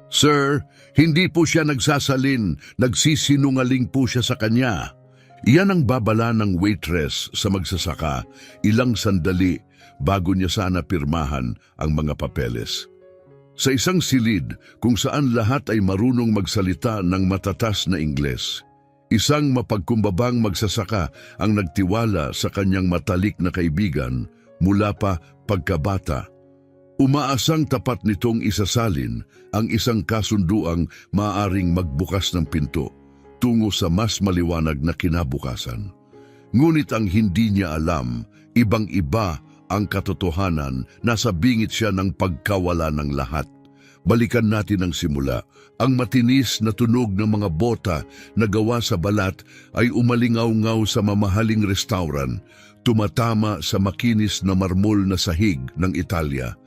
Sir, hindi po siya nagsasalin, nagsisinungaling po siya sa kanya. Iyan ang babala ng waitress sa magsasaka ilang sandali bago niya sana pirmahan ang mga papeles. Sa isang silid kung saan lahat ay marunong magsalita ng matatas na Ingles, isang mapagkumbabang magsasaka ang nagtiwala sa kanyang matalik na kaibigan mula pa pagkabata. Umaasang tapat nitong isasalin ang isang kasunduang maaaring magbukas ng pinto tungo sa mas maliwanag na kinabukasan. Ngunit ang hindi niya alam, ibang-iba ang katotohanan, nasa bingit siya ng pagkawala ng lahat. Balikan natin ang simula. Ang matinis na tunog ng mga bota na gawa sa balat ay umalingaw-ngaw sa mamahaling restaurant, tumatama sa makinis na marmol na sahig ng Italia.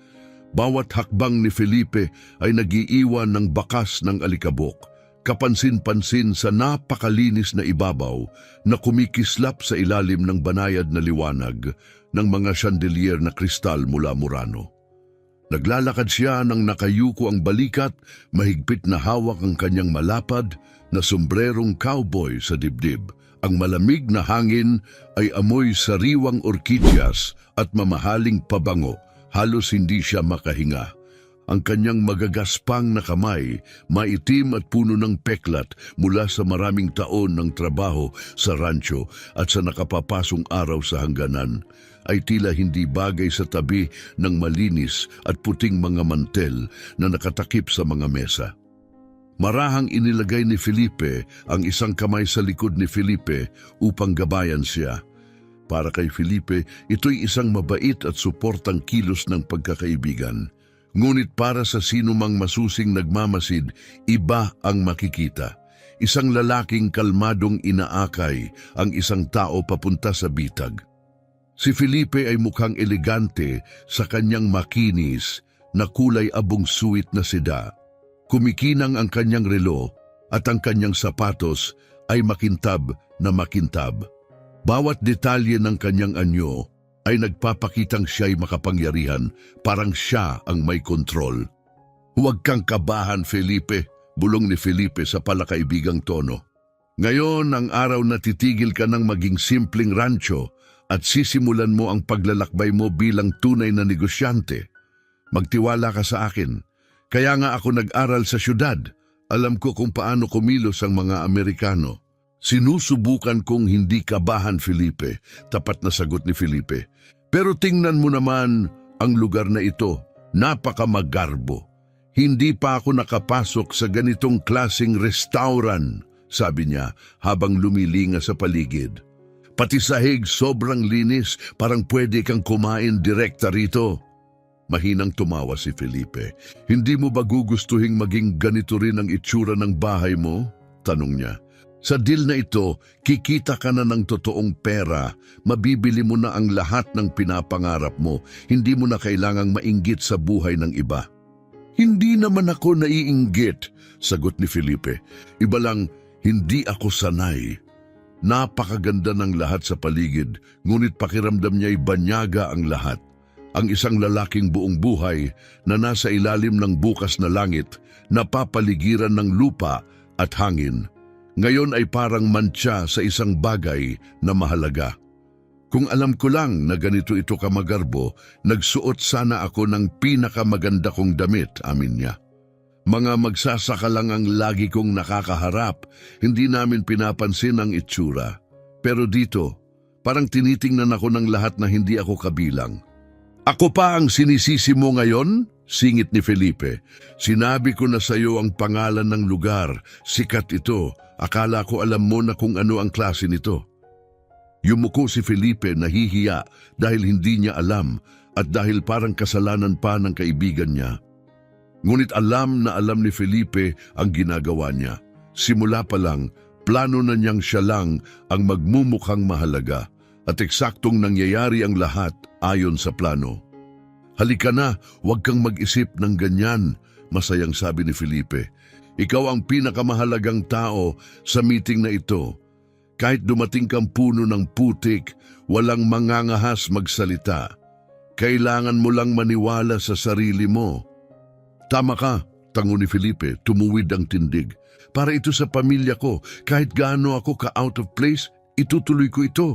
Bawat hakbang ni Felipe ay nagiiwan ng bakas ng alikabok, kapansin-pansin sa napakalinis na ibabaw na kumikislap sa ilalim ng banayad na liwanag ng mga chandelier na kristal mula Murano. Naglalakad siya nang nakayuko ang balikat, mahigpit na hawak ang kanyang malapad na sombrerong cowboy sa dibdib. Ang malamig na hangin ay amoy sariwang orkidyas at mamahaling pabango. Halos hindi siya makahinga. Ang kanyang magagaspang na kamay, maitim at puno ng peklat mula sa maraming taon ng trabaho sa rancho at sa nakapapasong araw sa hangganan, ay tila hindi bagay sa tabi ng malinis at puting mga mantel na nakatakip sa mga mesa. Marahang inilagay ni Felipe ang isang kamay sa likod ni Felipe upang gabayan siya. Para kay Felipe, ito'y isang mabait at suportang kilos ng pagkakaibigan. Ngunit para sa sinumang masusing nagmamasid, iba ang makikita. Isang lalaking kalmadong inaakay ang isang tao papunta sa bitag. Si Felipe ay mukhang elegante sa kanyang makinis na kulay abong suwit na seda. Kumikinang ang kanyang relo at ang kanyang sapatos ay makintab na makintab. Bawat detalye ng kanyang anyo ay nagpapakitang siya'y makapangyarihan, parang siya ang may kontrol. "Huwag kang kabahan, Felipe," bulong ni Felipe sa palakaibigang tono. "Ngayon ang araw na titigil ka ng maging simpleng rancho at sisimulan mo ang paglalakbay mo bilang tunay na negosyante. Magtiwala ka sa akin. Kaya nga ako nag-aral sa syudad. Alam ko kung paano kumilos ang mga Amerikano." "Sinusubukan kong hindi kabahan, Felipe," tapat na sagot ni Felipe. "Pero tingnan mo naman ang lugar na ito, napakamagarbo. Hindi pa ako nakapasok sa ganitong klaseng restaurant," sabi niya habang lumilinga sa paligid. "Pati sahig sobrang linis, parang pwede kang kumain direkta rito." Mahinang tumawa si Felipe. "Hindi mo ba gugustuhing maging ganito rin ang itsura ng bahay mo?" tanong niya. "Sa deal na ito, kikita ka na ng totoong pera, mabibili mo na ang lahat ng pinapangarap mo, hindi mo na kailangang mainggit sa buhay ng iba." "Hindi naman ako naiinggit," sagot ni Felipe. "Iba lang, hindi ako sanay." Napakaganda ng lahat sa paligid, ngunit pakiramdam niya'y banyaga ang lahat. Ang isang lalaking buong buhay na nasa ilalim ng bukas na langit, napapaligiran ng lupa at hangin. Ngayon ay parang mantsa sa isang bagay na mahalaga. "Kung alam ko lang na ganito ito kamagarbo, nagsuot sana ako ng pinakamaganda kong damit," amin niya. "Mga magsasaka lang ang lagi kong nakakaharap, hindi namin pinapansin ang itsura. Pero dito, parang tinitingnan ako ng lahat na hindi ako kabilang." "Ako pa ang sinisisi mo ngayon?" singit ni Felipe. "Sinabi ko na sa iyo ang pangalan ng lugar, sikat ito. Akala ko alam mo na kung ano ang klase nito." Yumuko si Felipe, nahihiya dahil hindi niya alam at dahil parang kasalanan pa ng kaibigan niya. Ngunit alam na alam ni Felipe ang ginagawa niya. Simula pa lang, plano na niyang siya lang ang magmumukhang mahalaga at eksaktong nangyayari ang lahat ayon sa plano. "Halika na, huwag kang mag-isip ng ganyan," masayang sabi ni Felipe. "Ikaw ang pinakamahalagang tao sa meeting na ito. Kahit dumating kang puno ng putik, walang mangangahas magsalita. Kailangan mo lang maniwala sa sarili mo." "Tama ka," Tango ni Felipe, tumuwid ang tindig. Para ito sa pamilya ko, kahit gaano ako ka-out of place, itutuloy ko ito.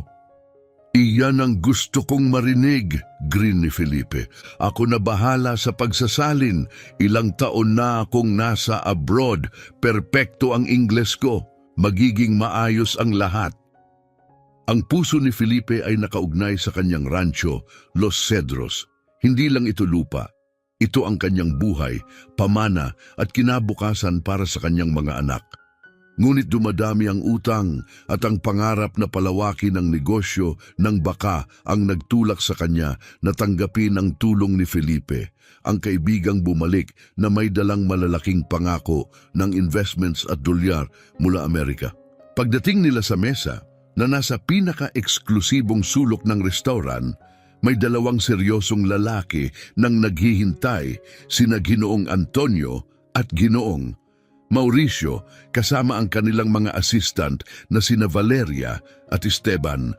Iyan ang gusto kong marinig, grin ni Felipe. Ako na bahala sa pagsasalin. Ilang taon na akong nasa abroad. Perpekto ang Ingles ko. Magiging maayos ang lahat. Ang puso ni Felipe ay nakaugnay sa kanyang rancho, Los Cedros. Hindi lang ito lupa. Ito ang kanyang buhay, pamana at kinabukasan para sa kanyang mga anak. Ngunit dumadami ang utang at ang pangarap na palawakin ng negosyo ng baka ang nagtulak sa kanya na tanggapin ang tulong ni Felipe, ang kaibigang bumalik na may dalang malalaking pangako ng investments at dolyar mula Amerika. Pagdating nila sa mesa, na nasa pinaka-eksklusibong sulok ng restaurant, may dalawang seryosong lalaki nang naghihintay, sina Ginoong Antonio at Ginoong Mauricio, kasama ang kanilang mga assistant na sina Valeria at Esteban.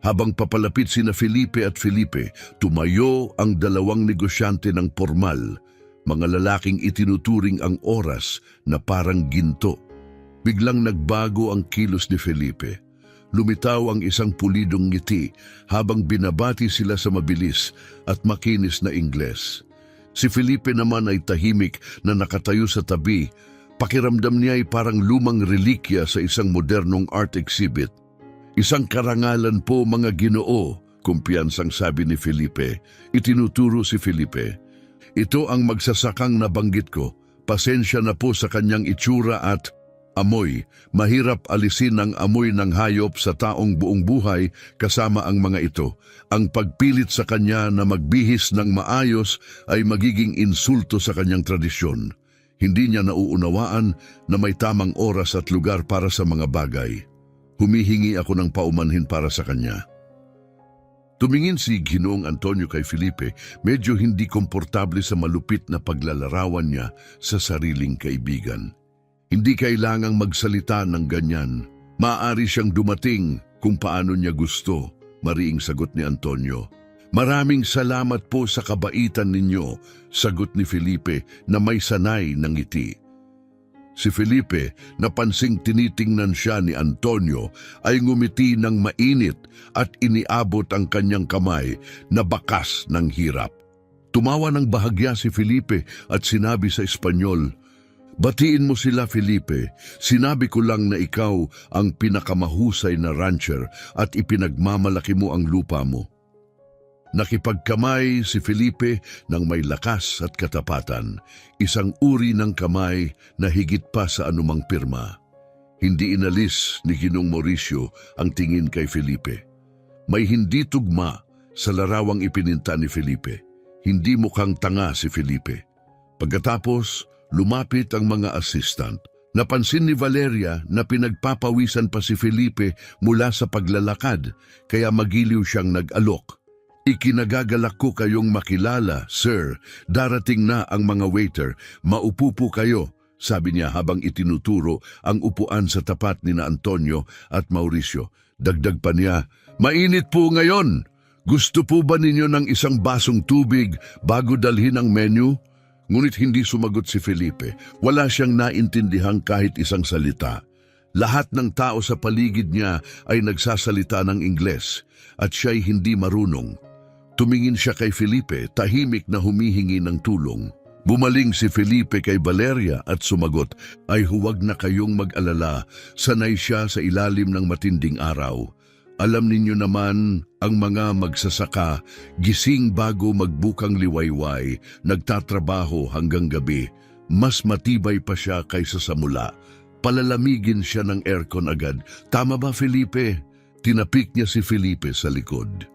Habang papalapit sina Felipe at Felipe, tumayo ang dalawang negosyante ng pormal, mga lalaking itinuturing ang oras na parang ginto. Biglang nagbago ang kilos ni Felipe. Lumitaw ang isang pulidong ngiti habang binabati sila sa mabilis at makinis na Ingles. Si Felipe naman ay tahimik na nakatayo sa tabi. Pakiramdam niya ay parang lumang relikya sa isang modernong art exhibit. Isang karangalan po mga Ginoo, kumpiyansang sabi ni Felipe. Itinuturo si Felipe. Ito ang magsasakang nabanggit ko. Pasensya na po sa kanyang itsura at amoy. Mahirap alisin ang amoy ng hayop sa taong buong buhay kasama ang mga ito. Ang pagpilit sa kanya na magbihis ng maayos ay magiging insulto sa kanyang tradisyon. Hindi niya nauunawaan na may tamang oras at lugar para sa mga bagay. Humihingi ako ng paumanhin para sa kanya. Tumingin si Ginoong Antonio kay Felipe, medyo hindi komportable sa malupit na paglalarawan niya sa sariling kaibigan. Hindi kailangang magsalita ng ganyan. Maaari siyang dumating kung paano niya gusto, mariing sagot ni Antonio. Maraming salamat po sa kabaitan ninyo, sagot ni Felipe na may sanay ng ngiti. Si Felipe, napansing tinitingnan siya ni Antonio, ay ngumiti ng mainit at iniabot ang kanyang kamay na bakas ng hirap. Tumawa ng bahagya si Felipe at sinabi sa Espanyol, "Batiin mo sila, Felipe. Sinabi ko lang na ikaw ang pinakamahusay na rancher at ipinagmamalaki mo ang lupa mo." Nakipagkamay si Felipe ng may lakas at katapatan, isang uri ng kamay na higit pa sa anumang pirma. Hindi inalis ni Ginong Mauricio ang tingin kay Felipe. May hindi tugma sa larawang ipininta ni Felipe. Hindi mukhang tanga si Felipe. Pagkatapos, lumapit ang mga assistant. Napansin ni Valeria na pinagpapawisan pa si Felipe mula sa paglalakad, kaya magiliw siyang nag-alok. "Ikinagagalak ko kayong makilala, sir. Darating na ang mga waiter. Maupo po kayo," sabi niya habang itinuturo ang upuan sa tapat ni na Antonio at Mauricio. Dagdag pa niya, "Mainit po ngayon. Gusto po ba ninyo ng isang basong tubig bago dalhin ang menu?" Ngunit hindi sumagot si Felipe. Wala siyang naintindihang kahit isang salita. Lahat ng tao sa paligid niya ay nagsasalita ng Ingles at siya'y hindi marunong. Tumingin siya kay Felipe, tahimik na humihingi ng tulong. Bumaling si Felipe kay Valeria at sumagot, "Ay huwag na kayong mag-alala, sanay siya sa ilalim ng matinding araw. Alam ninyo naman, ang mga magsasaka, gising bago magbukang liwayway, nagtatrabaho hanggang gabi. Mas matibay pa siya kaysa sa mula. Palalamigin siya ng aircon agad. Tama ba, Felipe?" Tinapik niya si Felipe sa likod.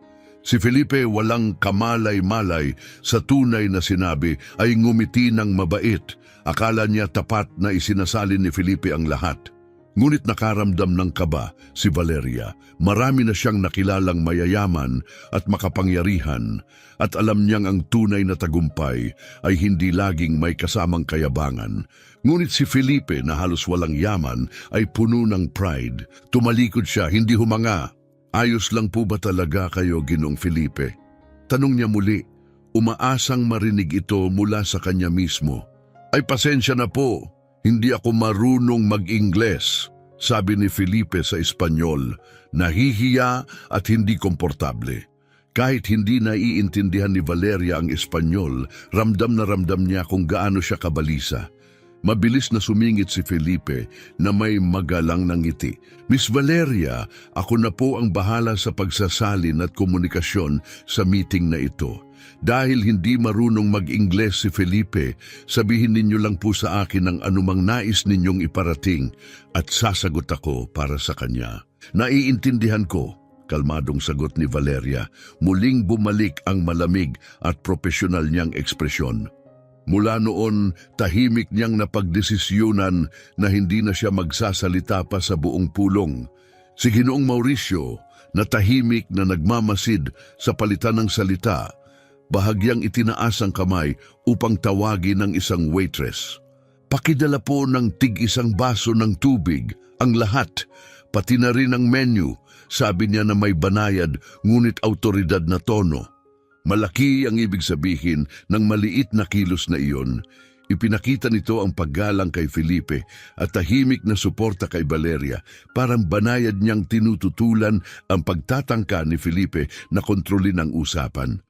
Si Felipe, walang kamalay-malay sa tunay na sinabi, ay ngumiti ng mabait. Akala niya tapat na isinasalin ni Felipe ang lahat. Ngunit nakaramdam ng kaba si Valeria. Marami na siyang nakilalang mayayaman at makapangyarihan, at alam niyang ang tunay na tagumpay ay hindi laging may kasamang kayabangan. Ngunit si Felipe na halos walang yaman ay puno ng pride. Tumalikod siya, hindi humanga. "Ayos lang po ba talaga kayo, Ginong Felipe?" Tanong niya muli, umaasang marinig ito mula sa kanya mismo. Ay pasensya na po, hindi ako marunong mag-Ingles, sabi ni Felipe sa Espanyol, nahihiya at hindi komportable. Kahit hindi naiintindihan ni Valeria ang Espanyol, ramdam na ramdam niya kung gaano siya kabalisa. Mabilis na sumingit si Felipe na may magalang ng ngiti. Miss Valeria, ako na po ang bahala sa pagsasalin at komunikasyon sa meeting na ito. Dahil hindi marunong mag-Ingles si Felipe, sabihin ninyo lang po sa akin ang anumang nais ninyong iparating at sasagot ako para sa kanya. Naiintindihan ko, kalmadong sagot ni Valeria. Muling bumalik ang malamig at profesional niyang ekspresyon. Mula noon, tahimik niyang napagdesisyunan na hindi na siya magsasalita pa sa buong pulong. Si Ginoong Mauricio, na tahimik na nagmamasid sa palitan ng salita, bahagyang itinaas ang kamay upang tawagin ng isang waitress. Pakidala po ng tig-isang baso ng tubig, ang lahat, pati na rin ang menu, sabi niya na may banayad ngunit autoridad na tono. Malaki ang ibig sabihin ng maliit na kilos na iyon. Ipinakita nito ang paggalang kay Felipe at tahimik na suporta kay Valeria, parang banayad niyang tinututulan ang pagtatangka ni Felipe na kontrolin ang usapan.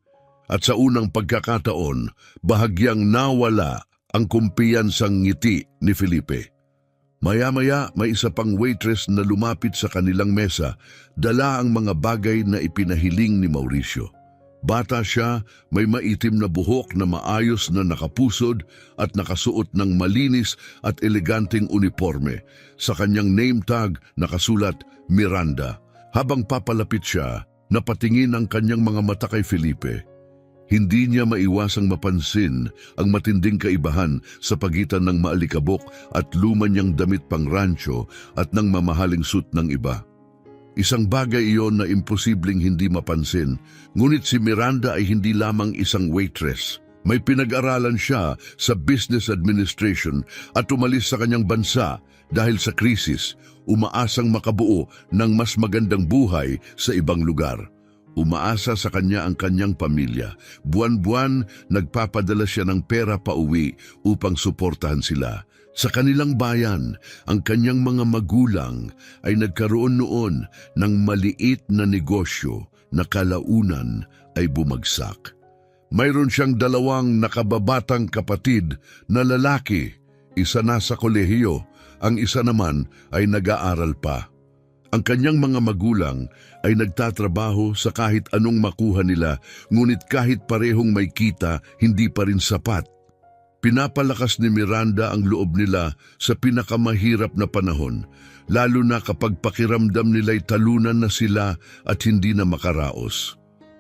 At sa unang pagkakataon, bahagyang nawala ang kumpiyansang ngiti ni Felipe. Maya-maya may isa pang waitress na lumapit sa kanilang mesa, dala ang mga bagay na ipinahiling ni Mauricio. Bata siya, may maitim na buhok na maayos na nakapusod at nakasuot ng malinis at eleganteng uniforme. Sa kanyang name tag nakasulat Miranda. Habang papalapit siya, napatingin ang kanyang mga mata kay Felipe. Hindi niya maiwasang mapansin ang matinding kaibahan sa pagitan ng maalikabok at luma niyang damit pang rancho at ng mamahaling suit ng iba. Isang bagay iyon na imposibleng hindi mapansin, ngunit si Miranda ay hindi lamang isang waitress. May pinag-aralan siya sa business administration at umalis sa kanyang bansa dahil sa krisis, umaasang makabuo ng mas magandang buhay sa ibang lugar. Umaasa sa kanya ang kanyang pamilya. Buwan-buwan, nagpapadala siya ng pera pauwi upang suportahan sila. Sa kanilang bayan, ang kanyang mga magulang ay nagkaroon noon ng maliit na negosyo na kalaunan ay bumagsak. Mayroon siyang 2 nakababatang kapatid na lalaki, isa nasa kolehiyo, ang isa naman ay nag-aaral pa. Ang kanyang mga magulang ay nagtatrabaho sa kahit anong makuha nila, ngunit kahit parehong may kita, hindi pa rin sapat. Pinapalakas ni Miranda ang loob nila sa pinakamahirap na panahon, lalo na kapag pakiramdam nila'y talunan na sila at hindi na makaraos.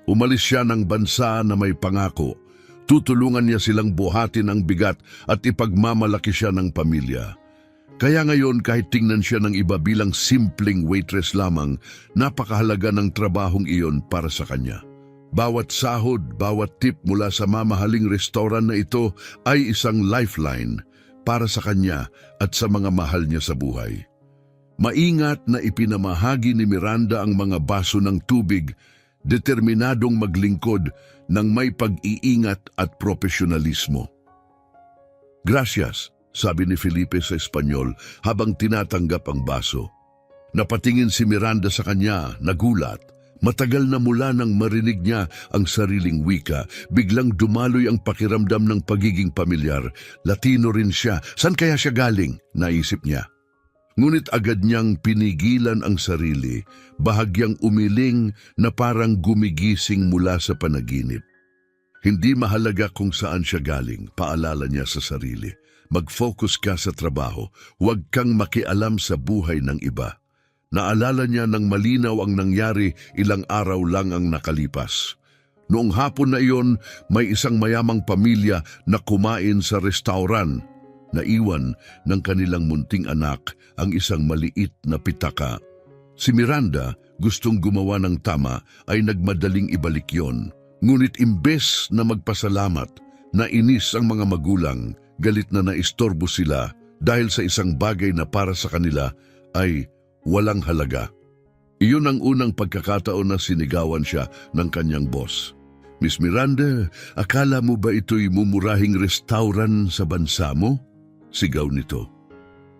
Umalis siya ng bansa na may pangako. Tutulungan niya silang buhatin ang bigat at ipagmamalaki siya ng pamilya. Kaya ngayon kahit tingnan siya ng iba bilang simpleng waitress lamang, napakahalaga ng trabahong iyon para sa kanya. Bawat sahod, bawat tip mula sa mamahaling restoran na ito ay isang lifeline para sa kanya at sa mga mahal niya sa buhay. Maingat na ipinamahagi ni Miranda ang mga baso ng tubig, determinadong maglingkod ng may pag-iingat at profesionalismo. Gracias, sabi ni Felipe sa Espanyol habang tinatanggap ang baso. Napatingin si Miranda sa kanya, nagulat. Matagal na mula nang marinig niya ang sariling wika, biglang dumaloy ang pakiramdam ng pagiging pamilyar. Latino rin siya. San kaya siya galing? Naisip niya. Ngunit agad niyang pinigilan ang sarili, bahagyang umiling na parang gumigising mula sa panaginip. Hindi mahalaga kung saan siya galing, paalala niya sa sarili. Mag-focus ka sa trabaho, huwag kang makialam sa buhay ng iba. Naalala niya ng malinaw ang nangyari ilang araw lang ang nakalipas. Noong hapon na iyon, may isang mayamang pamilya na kumain sa restauran. Naiwan ng kanilang munting anak ang isang maliit na pitaka. Si Miranda, gustong gumawa ng tama, ay nagmadaling ibalik yon. Ngunit imbes na magpasalamat, nainis ang mga magulang, galit na naistorbo sila dahil sa isang bagay na para sa kanila ay walang halaga. Iyon ang unang pagkakataon na sinigawan siya ng kanyang boss. Miss Miranda, akala mo ba ito'y mumurahing restaurant sa bansa mo? Sigaw nito.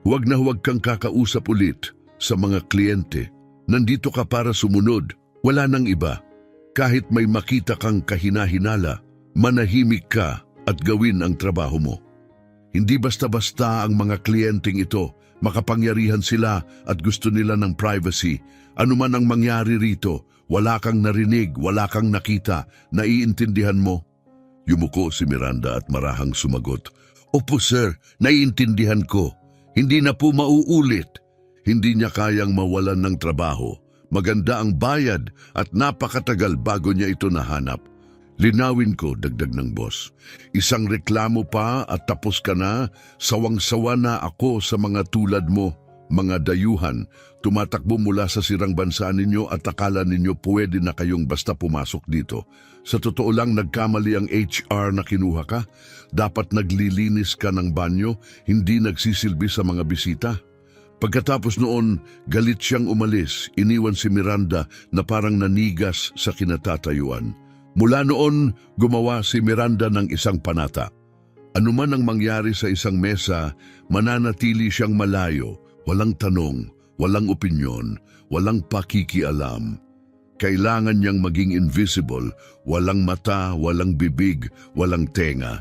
Huwag na huwag kang kakausap ulit sa mga kliyente. Nandito ka para sumunod, wala nang iba. Kahit may makita kang kahina-hinala, manahimik ka at gawin ang trabaho mo. Hindi basta-basta ang mga kliyenteng ito, makapangyarihan sila at gusto nila ng privacy. Ano man ang mangyari rito, wala kang narinig, wala kang nakita, naiintindihan mo? Yumuko si Miranda at marahang sumagot. Opo sir, naiintindihan ko. Hindi na po mauulit. Hindi niya kayang mawalan ng trabaho. Maganda ang bayad at napakatagal bago niya ito nahanap. Linawin ko, dagdag ng boss. Isang reklamo pa at tapos ka na, sawang-sawa na ako sa mga tulad mo. Mga dayuhan, tumatakbo mula sa sirang bansa ninyo at akala ninyo pwede na kayong basta pumasok dito. Sa totoo lang nagkamali ang HR na kinuha ka. Dapat naglilinis ka ng banyo, hindi nagsisilbi sa mga bisita. Pagkatapos noon, galit siyang umalis, iniwan si Miranda na parang nanigas sa kinatatayuan. Mula noon, gumawa si Miranda ng isang panata. Ano man ang mangyari sa isang mesa, mananatili siyang malayo. Walang tanong, walang opinyon, walang pakikialam. Kailangan niyang maging invisible, walang mata, walang bibig, walang tenga.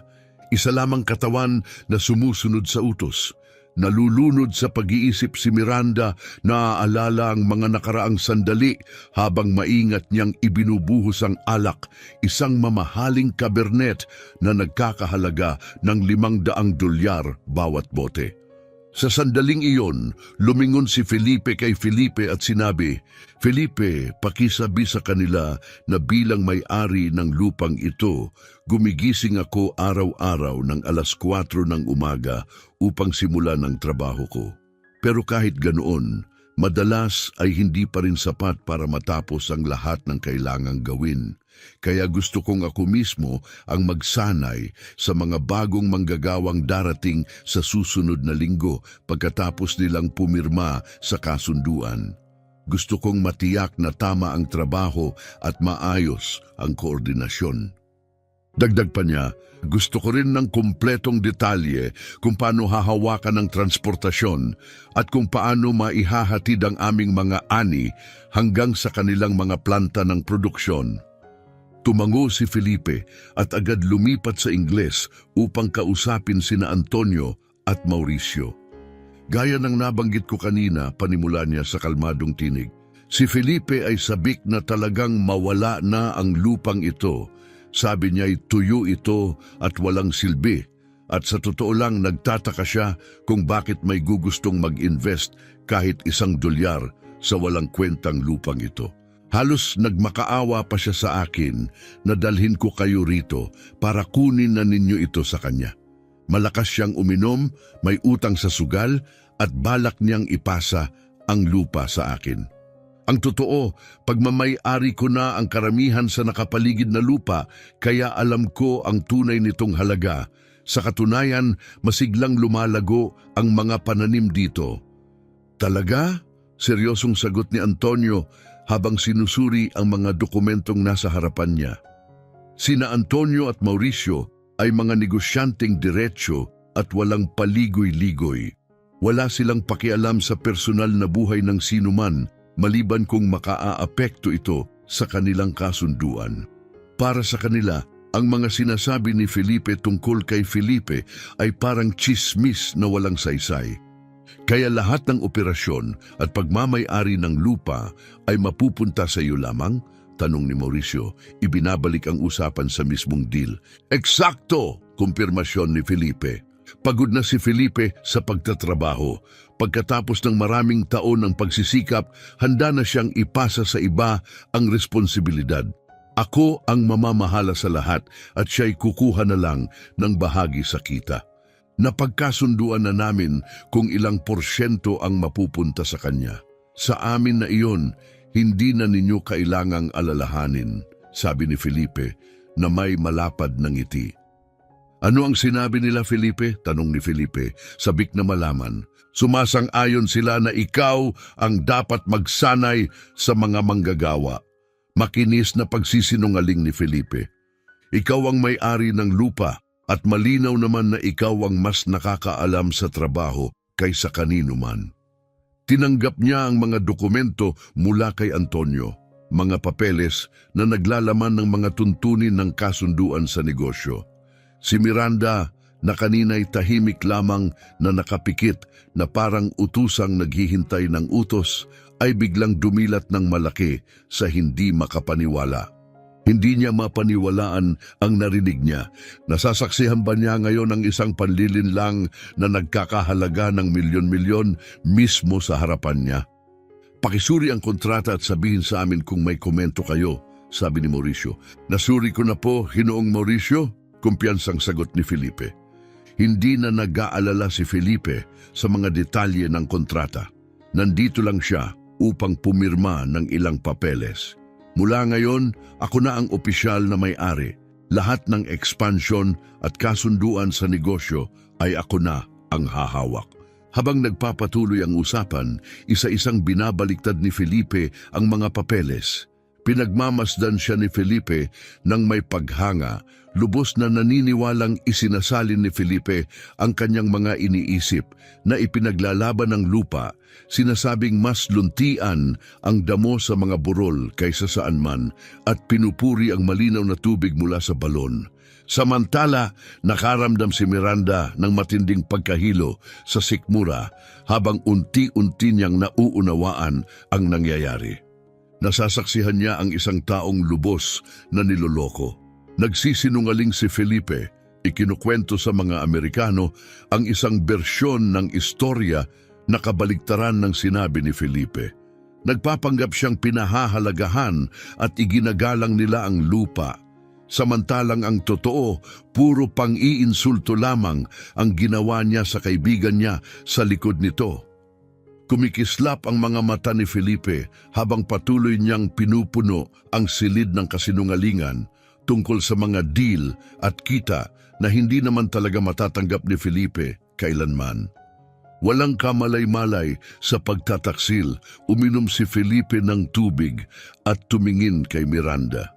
Isa lamang katawan na sumusunod sa utos. Nalulunod sa pag-iisip si Miranda, naaalala ang mga nakaraang sandali habang maingat niyang ibinubuhos ang alak, isang mamahaling cabernet na nagkakahalaga ng $500 bawat bote. Sa sandaling iyon, lumingon si Felipe kay Felipe at sinabi, Felipe, pakisabi sa kanila na bilang may-ari ng lupang ito, gumigising ako araw-araw ng 4:00 ng umaga upang simulan ang trabaho ko. Pero kahit ganoon, madalas ay hindi pa rin sapat para matapos ang lahat ng kailangang gawin. Kaya gusto kong ako mismo ang magsanay sa mga bagong manggagawang darating sa susunod na linggo pagkatapos nilang pumirma sa kasunduan. Gusto kong matiyak na tama ang trabaho at maayos ang koordinasyon. Dagdag pa niya, gusto ko rin ng kumpletong detalye kung paano hahawakan ang transportasyon at kung paano maihahatid ang aming mga ani hanggang sa kanilang mga planta ng produksyon. Tumango si Felipe at agad lumipat sa Ingles upang kausapin sina Antonio at Mauricio. Gaya ng nabanggit ko kanina, panimula niya sa kalmadong tinig. Si Felipe ay sabik na talagang mawala na ang lupang ito. Sabi niya ay tuyo ito at walang silbi. At sa totoo lang nagtataka siya kung bakit may gugustong mag-invest kahit $1 sa walang kwentang lupang ito. Halos nagmakaawa pa siya sa akin na dalhin ko kayo rito para kunin na ninyo ito sa kanya. Malakas siyang uminom, may utang sa sugal at balak niyang ipasa ang lupa sa akin. Ang totoo, pagmamay-ari ko na ang karamihan sa nakapaligid na lupa kaya alam ko ang tunay nitong halaga. Sa katunayan, masiglang lumalago ang mga pananim dito. Talaga? Seryosong sagot ni Antonio habang sinusuri ang mga dokumentong nasa harapan niya. Sina Antonio at Mauricio ay mga negosyanteng diretsyo at walang paligoy-ligoy. Wala silang pakialam sa personal na buhay ng sinuman maliban kung makaaapekto ito sa kanilang kasunduan. Para sa kanila, ang mga sinasabi ni Felipe tungkol kay Felipe ay parang chismis na walang saysay. Kaya lahat ng operasyon at pagmamay-ari ng lupa ay mapupunta sa iyo lamang? Tanong ni Mauricio, ibinabalik ang usapan sa mismong deal. Eksakto! Kumpirmasyon ni Felipe. Pagod na si Felipe sa pagtatrabaho. Pagkatapos ng maraming taon ng pagsisikap, handa na siyang ipasa sa iba ang responsibilidad. Ako ang mamamahala sa lahat at siya'y kukuha na lang ng bahagi sa kita. Napagkasunduan na namin kung ilang porsyento ang mapupunta sa kanya. Sa amin na iyon, hindi na ninyo kailangang alalahanin, sabi ni Felipe na may malapad na ngiti. Ano ang sinabi nila, Felipe? Tanong ni Felipe, sabik na malaman. Sumasang-ayon sila na ikaw ang dapat magsanay sa mga manggagawa. Makinis na pagsisinungaling ni Felipe. Ikaw ang may-ari ng lupa at malinaw naman na ikaw ang mas nakakaalam sa trabaho kaysa kanino man. Tinanggap niya ang mga dokumento mula kay Antonio, mga papeles na naglalaman ng mga tuntunin ng kasunduan sa negosyo. Si Miranda, na kanina'y tahimik lamang na nakapikit na parang utusang naghihintay ng utos, ay biglang dumilat ng malaki sa hindi makapaniwala. Hindi niya mapaniwalaan ang narinig niya. Nasasaksihan ba niya ngayon ang isang panlilinlang na nagkakahalaga ng milyon-milyon mismo sa harapan niya? Pakisuri ang kontrata at sabihin sa amin kung may komento kayo, sabi ni Mauricio. Nasuri ko na po, Ginoong Mauricio, kumpiyansang sagot ni Felipe. Hindi na nag-aalala si Felipe sa mga detalye ng kontrata. Nandito lang siya upang pumirma ng ilang papeles. Mula ngayon, ako na ang opisyal na may-ari. Lahat ng expansion at kasunduan sa negosyo ay ako na ang hahawak. Habang nagpapatuloy ang usapan, isa-isang binabaliktad ni Felipe ang mga papeles. Pinagmamasdan siya ni Felipe nang may paghanga, lubos na naniniwalang isinasalin ni Felipe ang kanyang mga iniisip na ipinaglalaban ng lupa, sinasabing mas luntian ang damo sa mga burol kaysa saan man at pinupuri ang malinaw na tubig mula sa balon. Samantala, nakaramdam si Miranda ng matinding pagkahilo sa sikmura habang unti-unti niyang nauunawaan ang nangyayari. Nasasaksihan niya ang isang taong lubos na niloloko. Nagsisinungaling si Felipe, ikinukwento sa mga Amerikano ang isang bersyon ng istorya na kabaligtaran ng sinabi ni Felipe. Nagpapanggap siyang pinahahalagahan at iginagalang nila ang lupa. Samantalang ang totoo, puro pang-iinsulto lamang ang ginawa niya sa kaibigan niya sa likod nito. Kumikislap ang mga mata ni Felipe habang patuloy niyang pinupuno ang silid ng kasinungalingan tungkol sa mga deal at kita na hindi naman talaga matatanggap ni Felipe kailanman. Walang kamalay-malay sa pagtataksil, uminom si Felipe ng tubig at tumingin kay Miranda.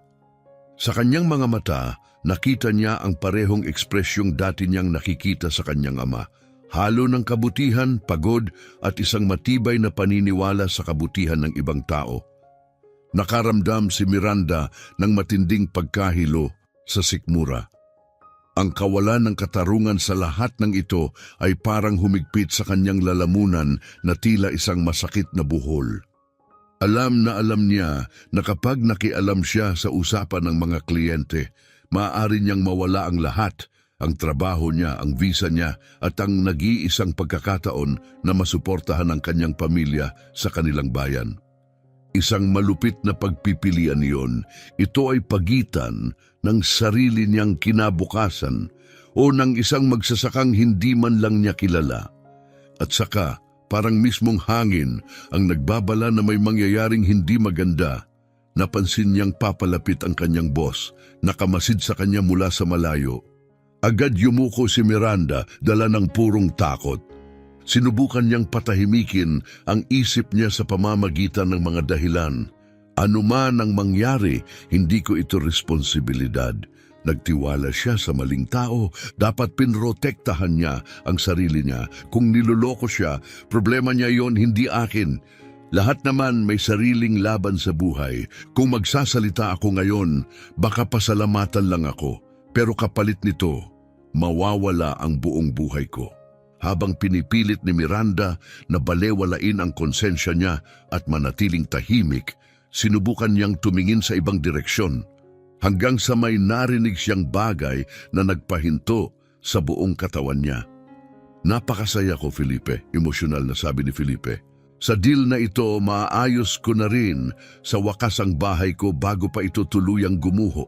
Sa kanyang mga mata, nakita niya ang parehong ekspresyong dati niyang nakikita sa kanyang ama. Halo ng kabutihan, pagod at isang matibay na paniniwala sa kabutihan ng ibang tao. Nakaramdam si Miranda ng matinding pagkahilo sa sikmura. Ang kawalan ng katarungan sa lahat ng ito ay parang humigpit sa kanyang lalamunan na tila isang masakit na buhol. Alam niya na kapag nakialam siya sa usapan ng mga kliyente, maaari niyang mawala ang lahat, ang trabaho niya, ang visa niya at ang nag-iisang pagkakataon na masuportahan ang kanyang pamilya sa kanilang bayan. Isang malupit na pagpipilian iyon. Ito ay pagitan ng sarili niyang kinabukasan o ng isang magsasakang hindi man lang niya kilala. At saka, parang mismong hangin ang nagbabala na may mangyayaring hindi maganda. Napansin niyang papalapit ang kanyang boss, nakamasid sa kanya mula sa malayo. Agad yumuko si Miranda, dala ng purong takot. Sinubukan niyang patahimikin ang isip niya sa pamamagitan ng mga dahilan. Ano man ang mangyari, hindi ko ito responsibilidad. Nagtiwala siya sa maling tao, dapat pinrotektahan niya ang sarili niya. Kung niloloko siya, problema niya yon, hindi akin. Lahat naman may sariling laban sa buhay. Kung magsasalita ako ngayon, baka pasalamatan lang ako. Pero kapalit nito, mawawala ang buong buhay ko. Habang pinipilit ni Miranda na balewalain ang konsensya niya at manatiling tahimik, sinubukan niyang tumingin sa ibang direksyon. Hanggang sa may narinig siyang bagay na nagpahinto sa buong katawan niya. Napakasaya ko, Felipe, emosyonal na sabi ni Felipe. Sa deal na ito, maayos ko na rin sa wakas ang bahay ko bago pa ito tuluyang gumuho.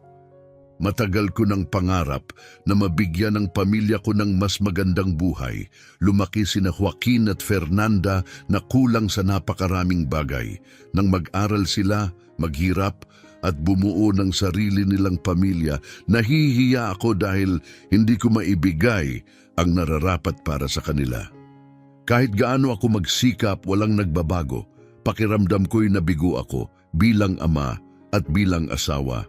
Matagal ko ng pangarap na mabigyan ng pamilya ko ng mas magandang buhay. Lumaki sina Joaquin at Fernanda na kulang sa napakaraming bagay. Nang mag-aral sila, maghirap at bumuo ng sarili nilang pamilya, nahihiya ako dahil hindi ko maibigay ang nararapat para sa kanila. Kahit gaano ako magsikap, walang nagbabago. Pakiramdam ko'y nabigo ako bilang ama at bilang asawa.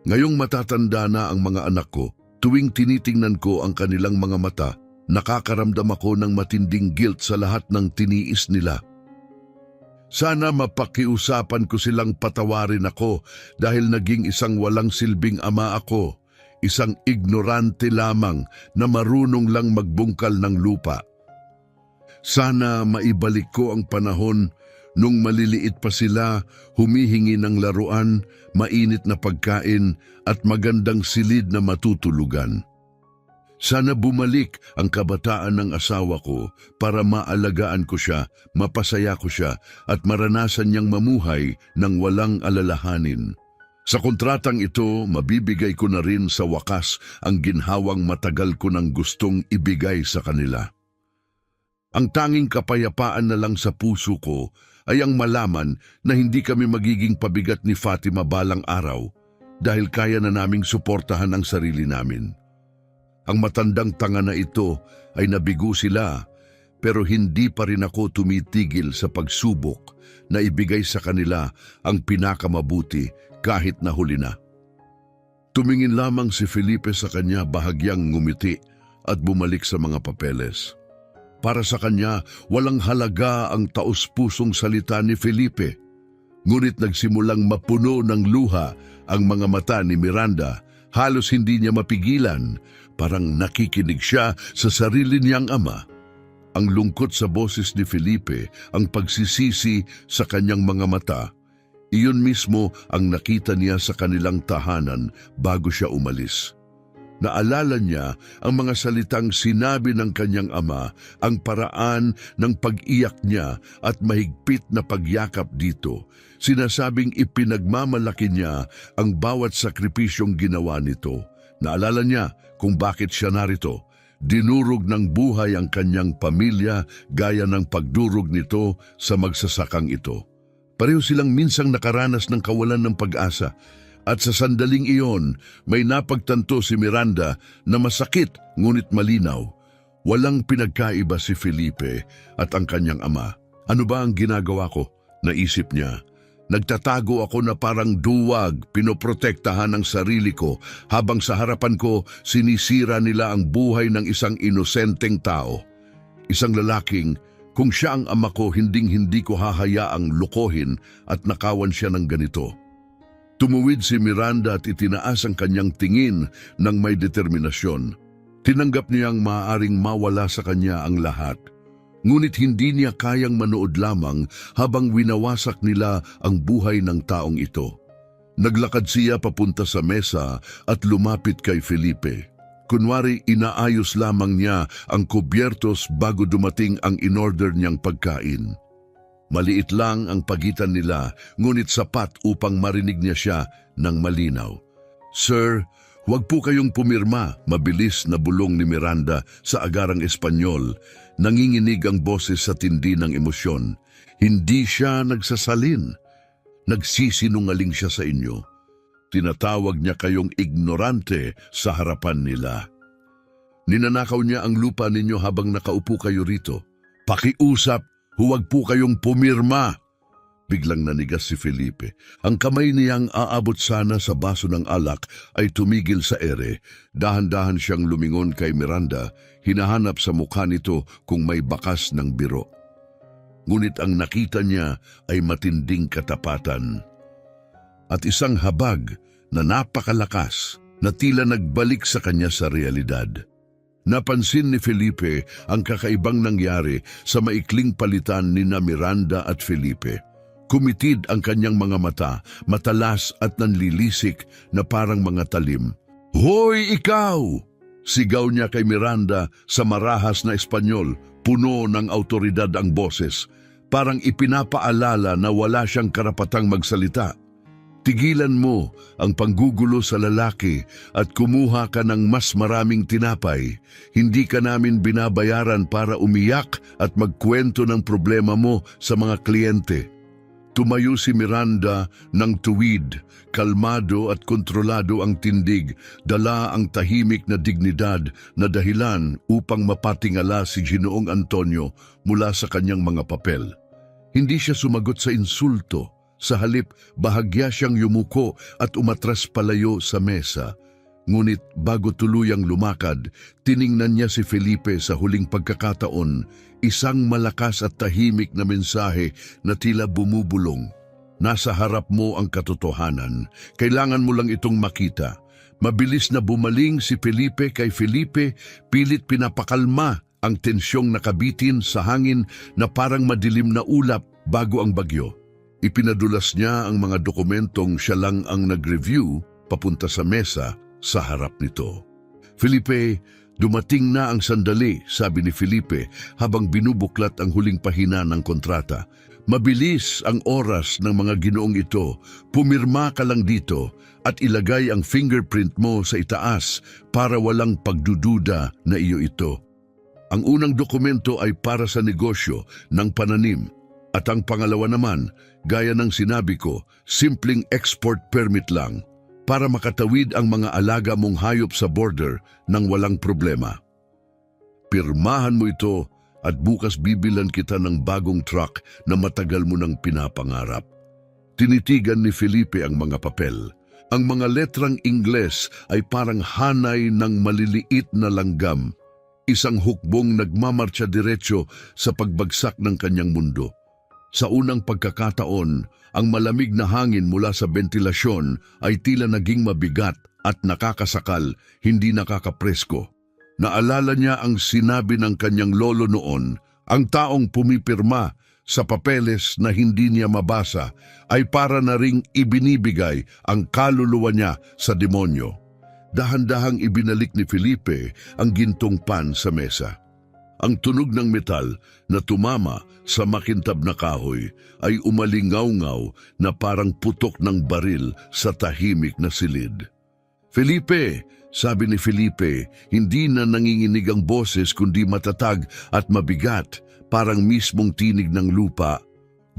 Ngayong matatanda na ang mga anak ko, tuwing tinitingnan ko ang kanilang mga mata, nakakaramdam ako ng matinding guilt sa lahat ng tiniis nila. Sana mapakiusapan ko silang patawarin ako dahil naging isang walang silbing ama ako, isang ignorante lamang na marunong lang magbungkal ng lupa. Sana maibalik ko ang panahon nung maliliit pa sila, humihingi ng laruan, mainit na pagkain at magandang silid na matutulugan. Sana bumalik ang kabataan ng asawa ko para maalagaan ko siya, mapasaya ko siya at maranasan niyang mamuhay ng walang alalahanin. Sa kontratang ito, mabibigay ko na rin sa wakas ang ginhawang matagal ko nang gustong ibigay sa kanila. Ang tanging kapayapaan na lang sa puso ko ay ang malaman na hindi kami magiging pabigat ni Fatima balang araw dahil kaya na naming suportahan ang sarili namin. Ang matandang tanga na ito ay nabigo sila pero hindi pa rin ako tumitigil sa pagsubok na ibigay sa kanila ang pinakamabuti kahit nahuli na. Tumingin lamang si Felipe sa kanya, bahagyang ngumiti at bumalik sa mga papeles. Para sa kanya, walang halaga ang taos-pusong salita ni Felipe. Ngunit nagsimulang mapuno ng luha ang mga mata ni Miranda. Halos hindi niya mapigilan, parang nakikinig siya sa sarili niyang ama. Ang lungkot sa boses ni Felipe, ang pagsisisi sa kanyang mga mata, iyon mismo ang nakita niya sa kanilang tahanan bago siya umalis. Naalala niya ang mga salitang sinabi ng kanyang ama, ang paraan ng pag-iyak niya at mahigpit na pagyakap dito. Sinasabing ipinagmamalaki niya ang bawat sakripisyong ginawa nito. Naalala niya kung bakit siya narito. Dinurog ng buhay ang kanyang pamilya gaya ng pagdurog nito sa magsasakang ito. Pareho silang minsang nakaranas ng kawalan ng pag-asa. At sa sandaling iyon, may napagtanto si Miranda na masakit ngunit malinaw. Walang pinagkaiba si Felipe at ang kanyang ama. Ano ba ang ginagawa ko? Naisip niya. Nagtatago ako na parang duwag, pinoprotektahan ang sarili ko habang sa harapan ko sinisira nila ang buhay ng isang inosenteng tao. Isang lalaking kung siya ang ama ko, hinding-hindi ko hahayaang lokohin at nakawan siya ng ganito. Tumuwid si Miranda at itinaas ang kanyang tingin ng may determinasyon. Tinanggap niyang maaaring mawala sa kanya ang lahat. Ngunit hindi niya kayang manood lamang habang winawasak nila ang buhay ng taong ito. Naglakad siya papunta sa mesa at lumapit kay Felipe. Kunwari inaayos lamang niya ang kubyertos bago dumating ang inorder niyang pagkain. Maliit lang ang pagitan nila, ngunit sapat upang marinig niya siya ng malinaw. "Sir, huwag po kayong pumirma," mabilis na bulong ni Miranda sa agarang Espanyol. Nanginginig ang boses sa tindi ng emosyon. Hindi siya nagsasalin. Nagsisinungaling siya sa inyo. Tinatawag niya kayong ignorante sa harapan nila. Ninanakaw niya ang lupa ninyo habang nakaupo kayo rito. Pakiusap, huwag po kayong pumirma. Biglang nanigas si Felipe. Ang kamay niyang aabot sana sa baso ng alak ay tumigil sa ere. Dahan-dahan siyang lumingon kay Miranda, hinahanap sa mukha nito kung may bakas ng biro. Ngunit ang nakita niya ay matinding katapatan. At isang habag na napakalakas na tila nagbalik sa kanya sa realidad. Napansin ni Felipe ang kakaibang nangyari sa maikling palitan ni Miranda at Felipe. Kumitid ang kanyang mga mata, matalas at nanlilisik na parang mga talim. "Hoy, ikaw!" Sigaw niya kay Miranda sa marahas na Espanyol, puno ng autoridad ang boses. Parang ipinapaalala na wala siyang karapatang magsalita. "Tigilan mo ang panggugulo sa lalaki at kumuha ka ng mas maraming tinapay. Hindi ka namin binabayaran para umiyak at magkwento ng problema mo sa mga kliyente." Tumayo si Miranda ng tuwid, kalmado at kontrolado ang tindig, dala ang tahimik na dignidad na dahilan upang mapatingala si Ginoong Antonio mula sa kanyang mga papel. Hindi siya sumagot sa insulto, Sa halip, bahagya siyang yumuko at umatras palayo sa mesa. Ngunit bago tuluyang lumakad, tiningnan niya si Felipe sa huling pagkakataon, isang malakas at tahimik na mensahe na tila bumubulong. Nasa harap mo ang katotohanan. Kailangan mo lang itong makita. Mabilis na bumaling si Felipe kay Felipe, pilit pinapakalma ang tensyong nakabitin sa hangin na parang madilim na ulap bago ang bagyo. Ipinadulas niya ang mga dokumentong siya lang ang nag-review papunta sa mesa sa harap nito. Felipe, dumating na ang sandali, sabi ni Felipe habang binubuklat ang huling pahina ng kontrata. Mabilis ang oras ng mga ginoong ito. Pumirma ka lang dito at ilagay ang fingerprint mo sa itaas para walang pagdududa na iyo ito. Ang unang dokumento ay para sa negosyo ng pananim at ang pangalawa naman, gaya ng sinabi ko, simpleng export permit lang para makatawid ang mga alaga mong hayop sa border nang walang problema. Pirmahan mo ito at bukas bibilan kita ng bagong truck na matagal mo nang pinapangarap. Tinitigan ni Felipe ang mga papel. Ang mga letrang Ingles ay parang hanay ng maliliit na langgam, isang hukbong nagmamartsa diretso sa pagbagsak ng kanyang mundo. Sa unang pagkakataon, ang malamig na hangin mula sa bentilasyon ay tila naging mabigat at nakakasakal, hindi nakakapresko. Naalala niya ang sinabi ng kanyang lolo noon, ang taong pumipirma sa papeles na hindi niya mabasa ay para na ring ibinibigay ang kaluluwa niya sa demonyo. Dahan-dahang ibinalik ni Felipe ang gintong pan sa mesa. Ang tunog ng metal na tumama sa makintab na kahoy ay umalingaw-ngaw na parang putok ng baril sa tahimik na silid. Felipe, sabi ni Felipe, hindi na nanginginig ang boses kundi matatag at mabigat, parang mismong tinig ng lupa.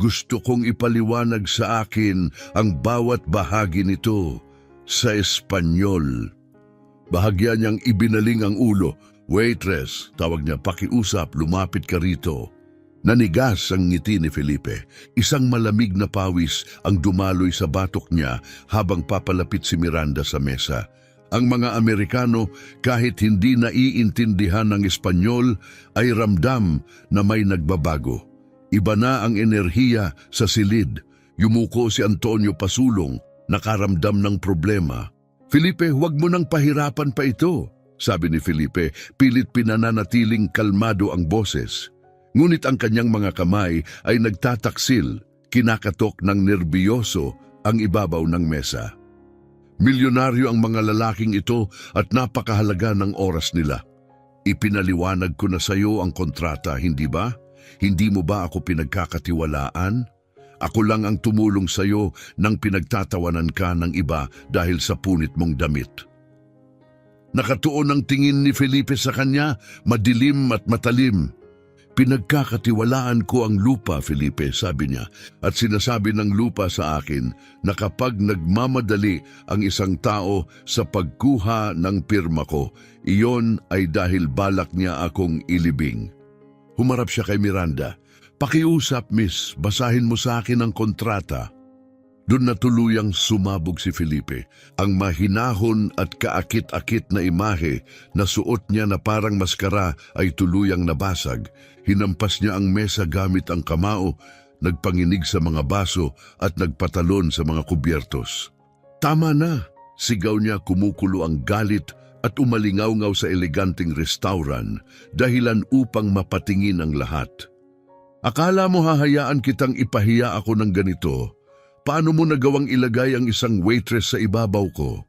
Gusto kong ipaliwanag sa akin ang bawat bahagi nito sa Espanyol. Bahagya niyang ibinaling ang ulo. Waitress, tawag niya, pakiusap, lumapit ka rito. Nanigas ang ngiti ni Felipe. Isang malamig na pawis ang dumaloy sa batok niya habang papalapit si Miranda sa mesa. Ang mga Amerikano, kahit hindi naiintindihan ng Espanyol, ay ramdam na may nagbabago. Iba na ang enerhiya sa silid. Yumuko si Antonio pasulong, nakaramdam ng problema. Felipe, huwag mo nang pahirapan pa ito, sabi ni Felipe, pilit pinananatiling kalmado ang boses. Ngunit ang kanyang mga kamay ay nagtataksil, kinakatok ng nerbiyoso ang ibabaw ng mesa. Milyonaryo ang mga lalaking ito at napakahalaga ng oras nila. Ipinaliwanag ko na sa iyo ang kontrata, hindi ba? Hindi mo ba ako pinagkakatiwalaan? Ako lang ang tumulong sa iyo nang pinagtatawanan ka ng iba dahil sa punit mong damit. Nakatuon ang tingin ni Felipe sa kanya, madilim at matalim. Pinagkakatiwalaan ko ang lupa, Felipe, sabi niya, at sinasabi ng lupa sa akin na kapag nagmamadali ang isang tao sa pagkuha ng pirma ko, iyon ay dahil balak niya akong ilibing. Humarap siya kay Miranda. Pakiusap, miss, basahin mo sa akin ang kontrata. Doon na tuluyang sumabog si Felipe. Ang mahinahon at kaakit-akit na imahe na suot niya na parang maskara ay tuluyang nabasag. Hinampas niya ang mesa gamit ang kamao, nagpanginig sa mga baso at nagpatalon sa mga kubyertos. Tama na, sigaw niya, kumukulo ang galit at umalingaw-ngaw sa eleganteng restaurant, dahilan upang mapatingin ang lahat. Akala mo hahayaan kitang ipahiya ako ng ganito? Paano mo nagawang ilagay ang isang waitress sa ibabaw ko?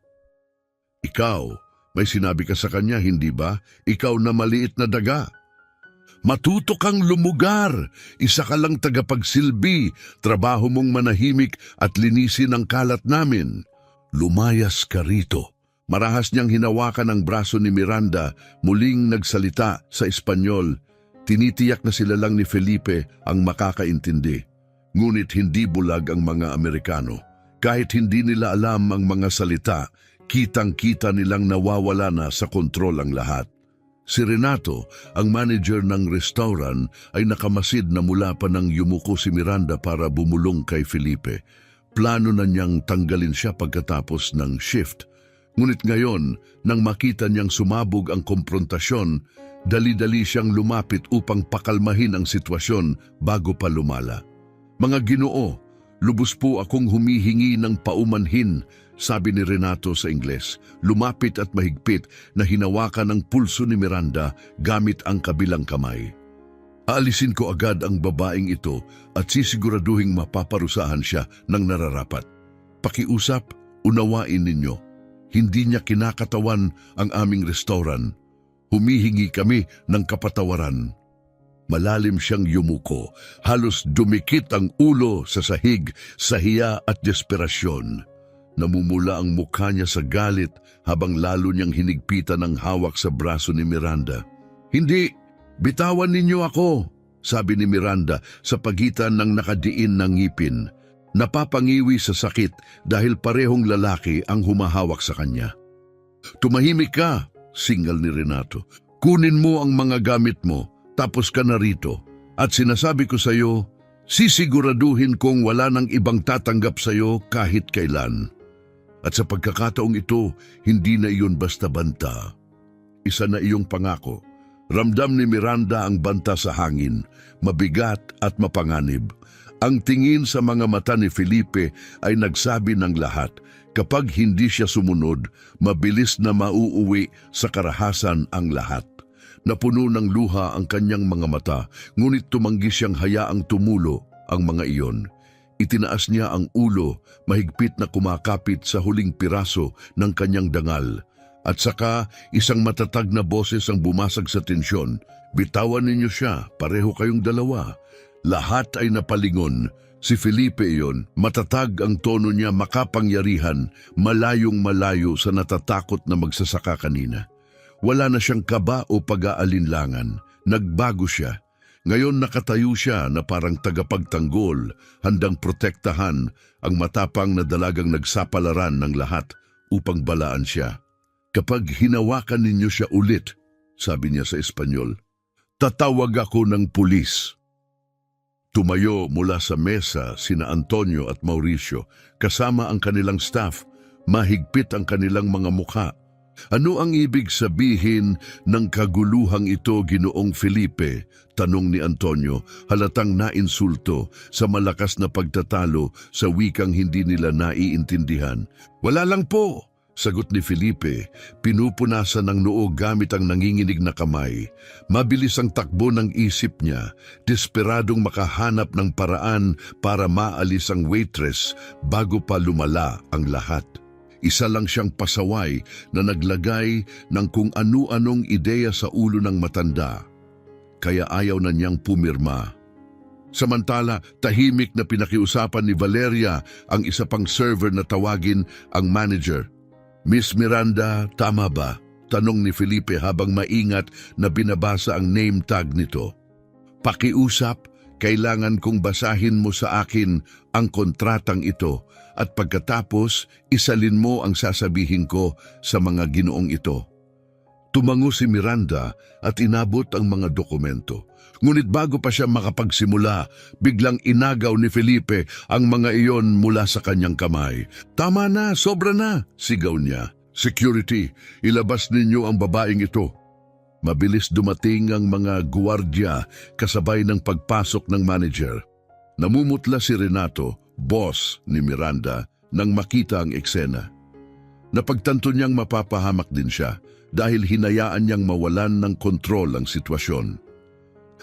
Ikaw, may sinabi ka sa kanya, hindi ba? Ikaw na maliit na daga. Matuto kang lumugar, isa ka lang tagapagsilbi, trabaho mong manahimik at linisin ang kalat namin. Lumayas ka rito. Marahas niyang hinawakan ang braso ni Miranda, muling nagsalita sa Espanyol. Tinitiyak na sila lang ni Felipe ang makakaintindi. Ngunit hindi bulag ang mga Amerikano. Kahit hindi nila alam ang mga salita, kitang-kita nilang nawawala na sa kontrol ang lahat. Si Renato, ang manager ng restaurant, ay nakamasid na mula pa nang yumuko si Miranda para bumulong kay Felipe. Plano na niyang tanggalin siya pagkatapos ng shift. Ngunit ngayon, nang makita niyang sumabog ang komprontasyon, dali-dali siyang lumapit upang pakalmahin ang sitwasyon bago pa lumala. "Mga Ginoo, lubos po akong humihingi ng paumanhin," sabi ni Renato sa Ingles, lumapit at mahigpit na hinawakan ang pulso ni Miranda gamit ang kabilang kamay. "Aalisin ko agad ang babaeng ito at sisiguraduhing mapaparusahan siya ng nararapat. Pakiusap, unawain ninyo. Hindi niya kinakatawan ang aming restaurant. Humihingi kami ng kapatawaran." Malalim siyang yumuko, halos dumikit ang ulo sa sahig sa hiya at desperasyon. Namumula ang mukha niya sa galit habang lalo niyang hinigpitan ang hawak sa braso ni Miranda. "Hindi, bitawan ninyo ako," sabi ni Miranda sa pagitan ng nakadiin ng ngipin. Napapangiwi sa sakit dahil parehong lalaki ang humahawak sa kanya. "Tumahimik ka," singal ni Renato. "Kunin mo ang mga gamit mo, tapos ka na rito. At sinasabi ko sa iyo, sisiguraduhin kong wala nang ibang tatanggap sa iyo kahit kailan. At sa pagkakataong ito, hindi na iyon basta banta. Isa na iyong pangako." Ramdam ni Miranda ang banta sa hangin, mabigat at mapanganib. Ang tingin sa mga mata ni Felipe ay nagsabi ng lahat. Kapag hindi siya sumunod, mabilis na mauuwi sa karahasan ang lahat. Napuno ng luha ang kanyang mga mata, ngunit tumanggi siyang hayaang tumulo ang mga iyon. Itinaas niya ang ulo, mahigpit na kumakapit sa huling piraso ng kanyang dangal. At saka isang matatag na boses ang bumasag sa tensyon. "Bitawan ninyo siya, pareho kayong dalawa." Lahat ay napalingon. Si Felipe iyon, matatag ang tono niya, makapangyarihan, malayong malayo sa natatakot na magsasaka kanina. Wala na siyang kaba o pag-aalinlangan. Nagbago siya. Ngayon nakatayo siya na parang tagapagtanggol, handang protektahan ang matapang na dalagang nagsapalaran ng lahat upang balaan siya. "Kapag hinawakan ninyo siya ulit," sabi niya sa Espanyol, "tatawag ako ng pulis." Tumayo mula sa mesa sina Antonio at Mauricio, kasama ang kanilang staff, mahigpit ang kanilang mga mukha. "Ano ang ibig sabihin ng kaguluhang ito, Ginoong Felipe?" tanong ni Antonio, halatang nainsulto sa malakas na pagtatalo sa wikang hindi nila naiintindihan. "Wala lang po," sagot ni Felipe, pinupunasan ng noo gamit ang nanginginig na kamay. Mabilis ang takbo ng isip niya, desperadong makahanap ng paraan para maalis ang waitress bago pa lumala ang lahat. Isa lang siyang pasaway na naglagay ng kung anu-anong ideya sa ulo ng matanda, kaya ayaw na niyang pumirma. Samantala, tahimik na pinakiusapan ni Valeria ang isa pang server na tawagin ang manager. "Miss Miranda, tama ba?" tanong ni Felipe habang maingat na binabasa ang name tag nito. "Pakiusap, kailangan kong basahin mo sa akin ang kontratang ito at pagkatapos isalin mo ang sasabihin ko sa mga ginoong ito." Tumango si Miranda at inabot ang mga dokumento. Ngunit bago pa siya makapagsimula, biglang inagaw ni Felipe ang mga iyon mula sa kanyang kamay. "Tama na, sobra na," sigaw niya. "Security, ilabas ninyo ang babaeng ito." Mabilis dumating ang mga guwardya kasabay ng pagpasok ng manager. Namumutla si Renato, boss ni Miranda, nang makita ang eksena. Napagtanto niyang mapapahamak din siya dahil hinayaan niyang mawalan ng kontrol ang sitwasyon.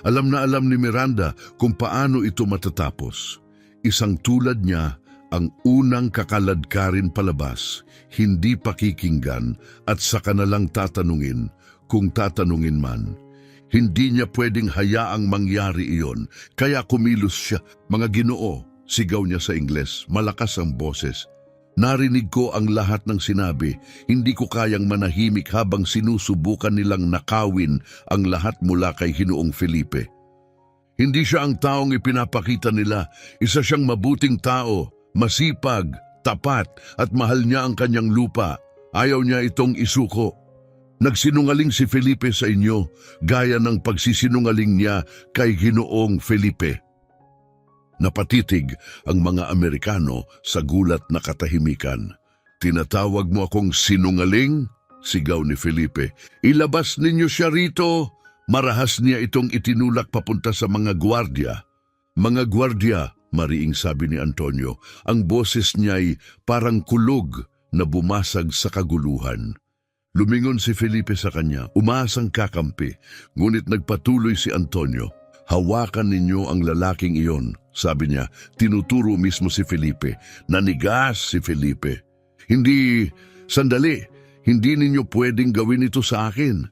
Alam na alam ni Miranda kung paano ito matatapos. Isang tulad niya ang unang kakaladkarin palabas, hindi pakikinggan at saka na lang tatanungin kung tatanungin man. Hindi niya pwedeng hayaang mangyari iyon, kaya kumilos siya. "Mga Ginoo," sigaw niya sa Ingles, malakas ang boses. "Narinig ko ang lahat ng sinabi. Hindi ko kayang manahimik habang sinusubukan nilang nakawin ang lahat mula kay Ginoong Felipe. Hindi siya ang taong ipinapakita nila. Isa siyang mabuting tao, masipag, tapat at mahal niya ang kanyang lupa. Ayaw niya itong isuko. Nagsinungaling si Felipe sa inyo, gaya ng pagsisinungaling niya kay Ginoong Felipe." Napatitig ang mga Amerikano sa gulat na katahimikan. "Tinatawag mo akong sinungaling?" sigaw ni Felipe. "Ilabas ninyo siya rito!" Marahas niya itong itinulak papunta sa mga gwardya. "Mga gwardya," mariing sabi ni Antonio, ang boses niya'y parang kulog na bumasag sa kaguluhan. Lumingon si Felipe sa kanya, umaasang kakampi, ngunit nagpatuloy si Antonio. "Hawakan ninyo ang lalaking iyon," sabi niya. Tinuturo mismo si Felipe. Nanigas si Felipe. Sandali, hindi ninyo pwedeng gawin ito sa akin."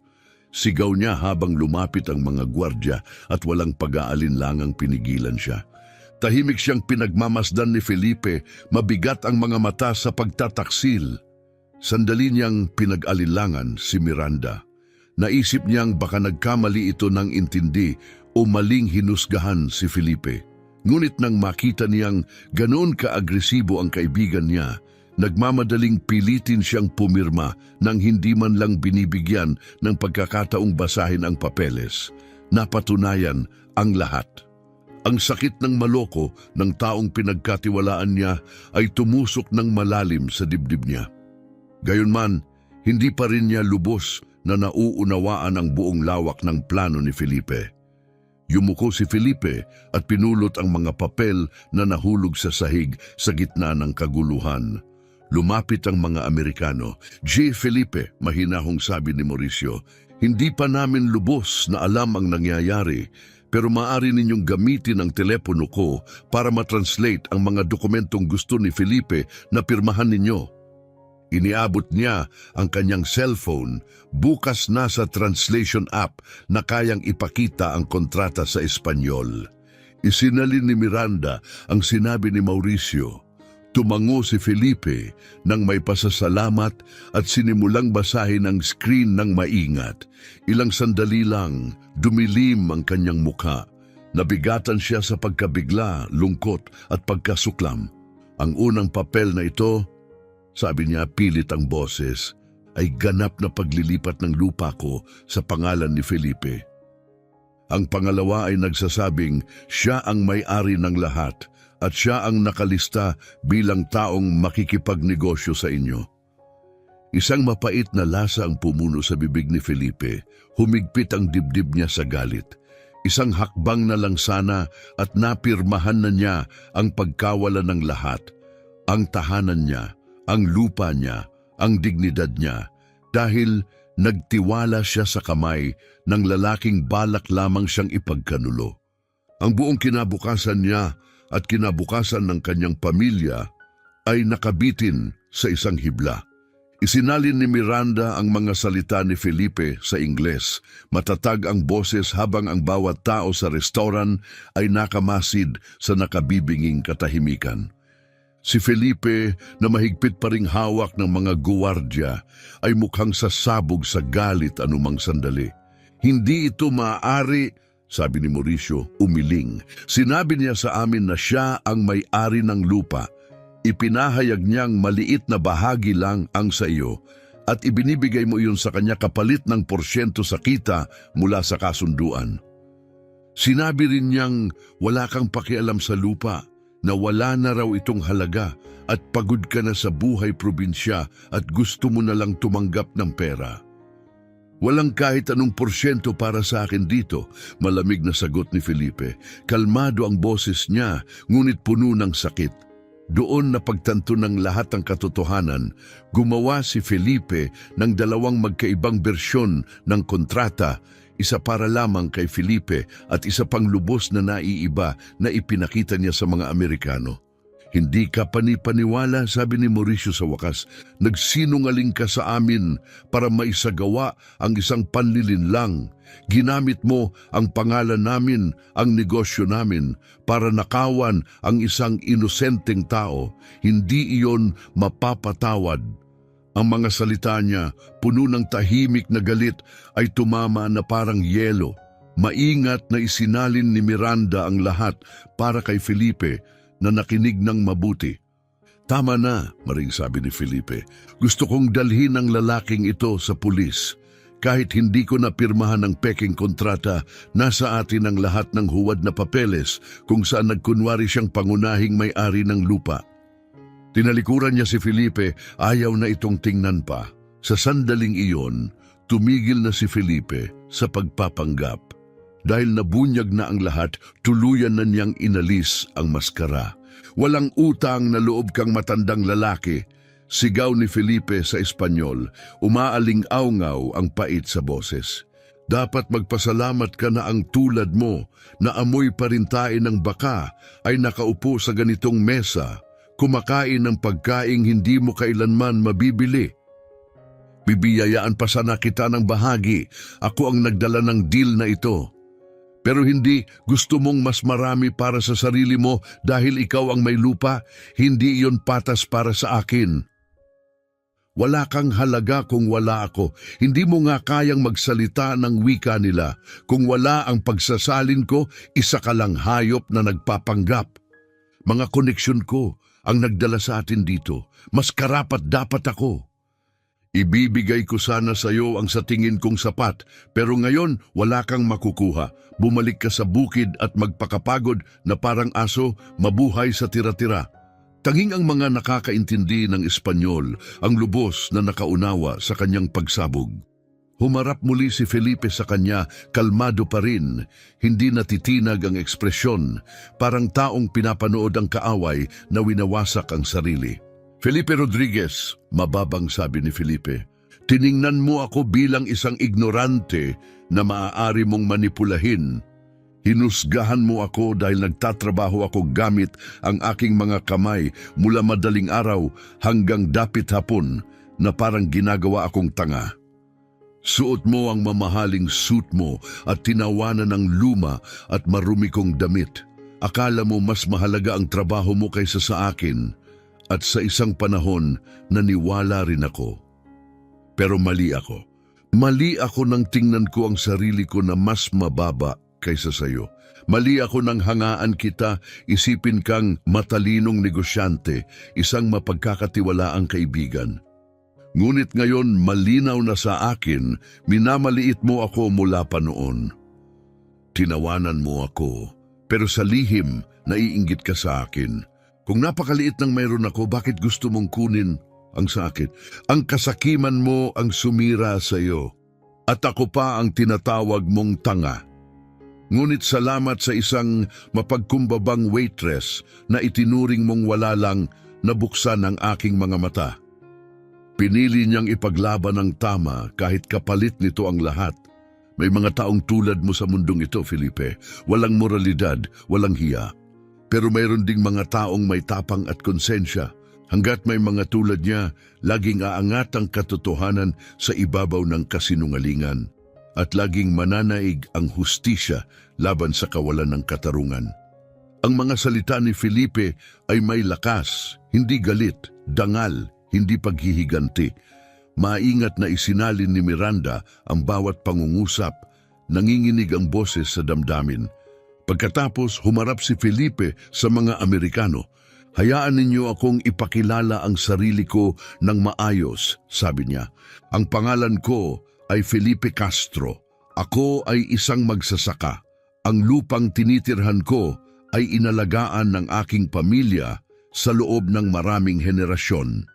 Sigaw niya habang lumapit ang mga gwardya at walang pag-aalinlangang pinigilan siya. Tahimik siyang pinagmamasdan ni Felipe, mabigat ang mga mata sa pagtataksil. Sandali niyang pinag-alinlangan si Miranda. Naisip niyang baka nagkamali ito ng intindi o maling hinusgahan si Felipe. Ngunit nang makita niyang ganoon ka-agresibo ang kaibigan niya, nagmamadaling pilitin siyang pumirma nang hindi man lang binibigyan ng pagkakataong basahin ang papeles. Napatunayan ang lahat. Ang sakit ng maloko ng taong pinagkatiwalaan niya ay tumusok ng malalim sa dibdib niya. Gayunman, hindi pa rin niya lubos na nauunawaan ang buong lawak ng plano ni Felipe. Yumuko si Felipe at pinulot ang mga papel na nahulog sa sahig sa gitna ng kaguluhan. Lumapit ang mga Amerikano. "G. Felipe," mahinahong sabi ni Mauricio, "hindi pa namin lubos na alam ang nangyayari, pero maaari ninyong gamitin ang telepono ko para matranslate ang mga dokumentong gusto ni Felipe na pirmahan ninyo." Iniabot niya ang kanyang cellphone, bukas na sa translation app na kayang ipakita ang kontrata sa Espanyol. Isinalin ni Miranda ang sinabi ni Mauricio. Tumango si Felipe nang may pasasalamat at sinimulang basahin ang screen ng maingat. Ilang sandali lang, dumilim ang kanyang mukha. Nabigatan siya sa pagkabigla, lungkot at pagkasuklam. "Ang unang papel na ito," sabi niya pilit ang boses, "ay ganap na paglilipat ng lupa ko sa pangalan ni Felipe." Ang pangalawa ay nagsasabing siya ang may-ari ng lahat at siya ang nakalista bilang taong makikipagnegosyo sa inyo. Isang mapait na lasa ang pumuno sa bibig ni Felipe. Humigpit ang dibdib niya sa galit. Isang hakbang na lang sana at napirmahan na niya ang pagkawala ng lahat. Ang tahanan niya, ang lupa niya, ang dignidad niya. Dahil nagtiwala siya sa kamay ng lalaking balak lamang siyang ipagkanulo. Ang buong kinabukasan niya at kinabukasan ng kanyang pamilya ay nakabitin sa isang hibla. Isinalin ni Miranda ang mga salita ni Felipe sa Ingles. Matatag ang boses habang ang bawat tao sa restaurant ay nakamasid sa nakabibinging katahimikan. Si Felipe, na mahigpit pa ring hawak ng mga guwardya, ay mukhang sasabog sa galit anumang sandali. "Hindi ito maaari," sabi ni Mauricio, umiling. "Sinabi niya sa amin na siya ang may-ari ng lupa. Ipinahayag niyang maliit na bahagi lang ang sa iyo at ibinibigay mo iyon sa kanya kapalit ng porsyento sa kita mula sa kasunduan. Sinabi rin niyang wala kang pakialam sa lupa, na wala na raw itong halaga at pagod ka na sa buhay probinsya at gusto mo na lang tumanggap ng pera." "Walang kahit anong porsyento para sa akin dito," malamig na sagot ni Felipe. Kalmado ang boses niya, ngunit puno ng sakit. Doon napagtanto ng lahat ang katotohanan. Gumawa si Felipe ng dalawang magkaibang bersyon ng kontrata, isa para lamang kay Felipe at isa pang lubos na naiiba na ipinakita niya sa mga Amerikano. "Hindi ka panipaniwala," sabi ni Mauricio sa wakas. "Nagsinungaling ka sa amin para maisagawa ang isang panlilinlang. Ginamit mo ang pangalan namin, ang negosyo namin, para nakawan ang isang inosenteng tao. Hindi iyon mapapatawad." Ang mga salita niya, puno ng tahimik na galit, ay tumama na parang yelo. Maingat na isinalin ni Miranda ang lahat para kay Felipe, na nakinig ng mabuti. "Tama na," maring sabi ni Felipe. "Gusto kong dalhin ang lalaking ito sa pulis. Kahit hindi ko napirmahan ng peking kontrata, nasa atin ang lahat ng huwad na papeles kung saan nagkunwari siyang pangunahing may-ari ng lupa. Tinalikuran niya si Felipe, ayaw na itong tingnan pa. Sa sandaling iyon, tumigil na si Felipe sa pagpapanggap. Dahil nabunyag na ang lahat, tuluyan na niyang inalis ang maskara. Walang utang na loob kang matandang lalaki. Sigaw ni Felipe sa Espanyol, umaaling-awngaw ang pait sa boses. Dapat magpasalamat ka na ang tulad mo na amoy parintain ng baka ay nakaupo sa ganitong mesa, kumakain ng pagkaing hindi mo kailanman mabibili. Bibiyayaan pa sana kita ng bahagi, ako ang nagdala ng deal na ito. Pero hindi gusto mong mas marami para sa sarili mo dahil ikaw ang may lupa, hindi iyon patas para sa akin. Wala kang halaga kung wala ako. Hindi mo nga kayang magsalita ng wika nila. Kung wala ang pagsasalin ko, isa ka lang hayop na nagpapanggap. Mga koneksyon ko ang nagdala sa atin dito. Mas karapat dapat ako. Ibibigay ko sana sa iyo ang sa tingin kong sapat, pero ngayon wala kang makukuha. Bumalik ka sa bukid at magpakapagod na parang aso, mabuhay sa tira-tira. Tanging ang mga nakakaintindi ng Espanyol ang lubos na nakaunawa sa kanyang pagsabog. Humarap muli si Felipe sa kanya, kalmado pa rin, hindi natitinag ang ekspresyon, parang taong pinapanood ang kaaway na winawasak ang sarili. Felipe Rodriguez, mababang sabi ni Felipe, tiningnan mo ako bilang isang ignorante na maaari mong manipulahin. Hinusgahan mo ako dahil nagtatrabaho ako gamit ang aking mga kamay mula madaling araw hanggang dapit hapon na parang ginagawa akong tanga. Suot mo ang mamahaling suit mo at tinawanan ng luma at marumi kong damit. Akala mo mas mahalaga ang trabaho mo kaysa sa akin at sa isang panahon naniwala rin ako. Pero mali ako. Mali ako nang tingnan ko ang sarili ko na mas mababa kaysa sa iyo. Mali ako nang hangaan kita, isipin kang matalinong negosyante, isang mapagkakatiwalaang kaibigan. Ngunit ngayon malinaw na sa akin, minamaliit mo ako mula pa noon. Tinawanan mo ako, pero sa lihim, naiinggit ka sa akin. Kung napakaliit ng mayroon ako, bakit gusto mong kunin ang sakit? Ang kasakiman mo ang sumira sa iyo, at ako pa ang tinatawag mong tanga. Ngunit salamat sa isang mapagkumbabang waitress na itinuring mong wala lang nabuksan ang aking mga mata. Pinili niyang ipaglaban ang tama kahit kapalit nito ang lahat. May mga taong tulad mo sa mundong ito, Felipe. Walang moralidad, walang hiya. Pero mayroon ding mga taong may tapang at konsensya. Hanggat may mga tulad niya, laging aangat ang katotohanan sa ibabaw ng kasinungalingan. At laging mananaig ang hustisya laban sa kawalan ng katarungan. Ang mga salita ni Felipe ay may lakas, hindi galit, dangal, hindi paghihiganti. Maingat na isinalin ni Miranda ang bawat pangungusap, nanginginig ang boses sa damdamin. Pagkatapos humarap si Felipe sa mga Amerikano. Hayaan ninyo akong ipakilala ang sarili ko ng maayos, sabi niya. Ang pangalan ko ay Felipe Castro. Ako ay isang magsasaka. Ang lupang tinitirhan ko ay inalagaan ng aking pamilya sa loob ng maraming henerasyon.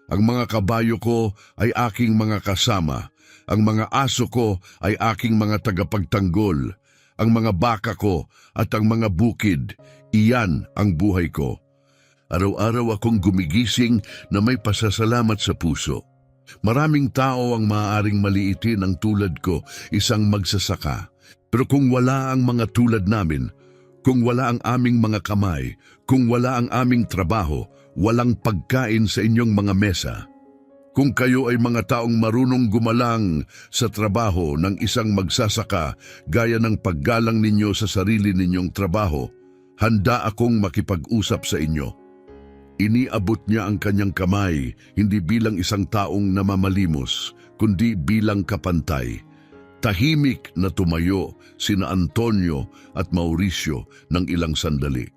Ang mga kabayo ko ay aking mga kasama. Ang mga aso ko ay aking mga tagapagtanggol. Ang mga baka ko at ang mga bukid, iyan ang buhay ko. Araw-araw akong gumigising na may pasasalamat sa puso. Maraming tao ang maaaring maliitin ang tulad ko, isang magsasaka. Pero kung wala ang mga tulad namin, kung wala ang aming mga kamay, kung wala ang aming trabaho, walang pagkain sa inyong mga mesa. Kung kayo ay mga taong marunong gumalang sa trabaho ng isang magsasaka gaya ng paggalang ninyo sa sarili ninyong trabaho, handa akong makipag-usap sa inyo. Iniabot niya ang kanyang kamay, hindi bilang isang taong namamalimos, kundi bilang kapantay. Tahimik na tumayo sina Antonio at Mauricio ng ilang sandali.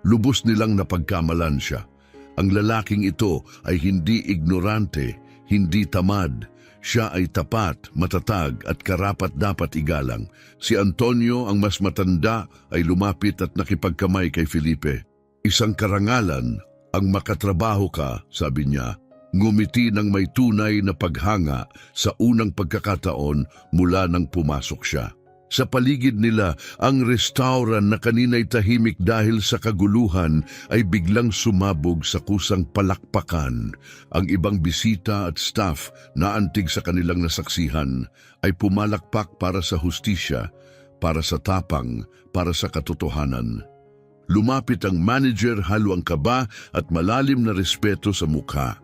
Lubos nilang napagkamalan siya. Ang lalaking ito ay hindi ignorante, hindi tamad. Siya ay tapat, matatag at karapat-dapat igalang. Si Antonio, ang mas matanda, ay lumapit at nakipagkamay kay Felipe. Isang karangalan ang makatrabaho ka, sabi niya. Ngumiti ng may tunay na paghanga sa unang pagkakataon mula nang pumasok siya. Sa paligid nila, ang restaurant na kanina'y tahimik dahil sa kaguluhan ay biglang sumabog sa kusang palakpakan. Ang ibang bisita at staff na antig sa kanilang nasaksihan ay pumalakpak para sa hustisya, para sa tapang, para sa katotohanan. Lumapit ang manager, halo ang kaba at malalim na respeto sa mukha.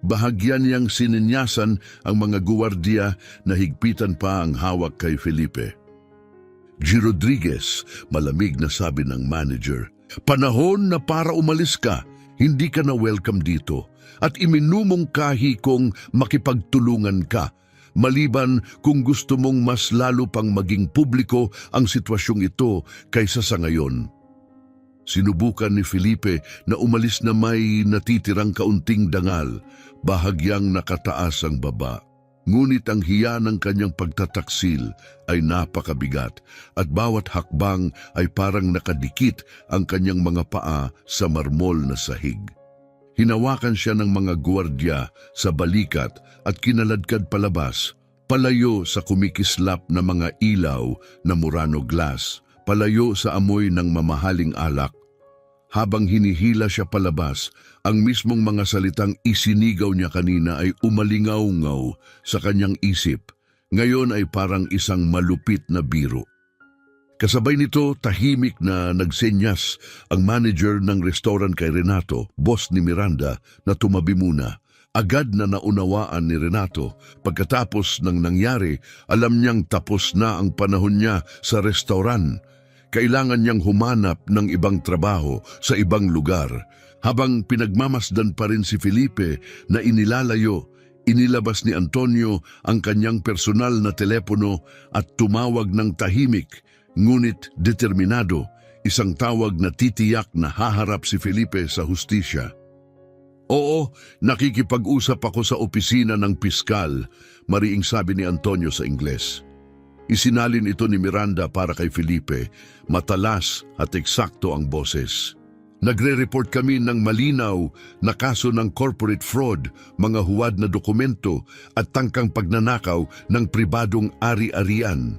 Bahagyan niyang sininyasan ang mga guwardiya na higpitan pa ang hawak kay Felipe. G. Rodriguez, malamig na sabi ng manager, panahon na para umalis ka, hindi ka na welcome dito at iminumong kahi kong makipagtulungan ka, maliban kung gusto mong mas lalo pang maging publiko ang sitwasyong ito kaysa sa ngayon. Sinubukan ni Felipe na umalis na may natitirang kaunting dangal, bahagyang nakataas ang baba. Ngunit ang hiya ng kanyang pagtataksil ay napakabigat at bawat hakbang ay parang nakadikit ang kanyang mga paa sa marmol na sahig. Hinawakan siya ng mga gwardiya sa balikat at kinaladkad palabas, palayo sa kumikislap na mga ilaw na Murano glass, palayo sa amoy ng mamahaling alak. Habang hinihila siya palabas, ang mismong mga salitang isinigaw niya kanina ay umalingaw-ngaw sa kanyang isip. Ngayon ay parang isang malupit na biro. Kasabay nito, tahimik na nagsenyas ang manager ng restaurant kay Renato, boss ni Miranda, na tumabi muna. Agad na naunawaan ni Renato, pagkatapos ng nangyari, alam niyang tapos na ang panahon niya sa restaurant. Kailangan niyang humanap ng ibang trabaho sa ibang lugar. Habang pinagmamasdan pa rin si Felipe na inilalayo, inilabas ni Antonio ang kanyang personal na telepono at tumawag ng tahimik, ngunit determinado, isang tawag na titiyak na haharap si Felipe sa hustisya. Oo, nakikipag-usap ako sa opisina ng piskal, mariing sabi ni Antonio sa Ingles. Isinalin ito ni Miranda para kay Felipe, matalas at eksakto ang boses. Nagre-report kami ng malinaw na kaso ng corporate fraud, mga huwad na dokumento at tangkang pagnanakaw ng pribadong ari-arian.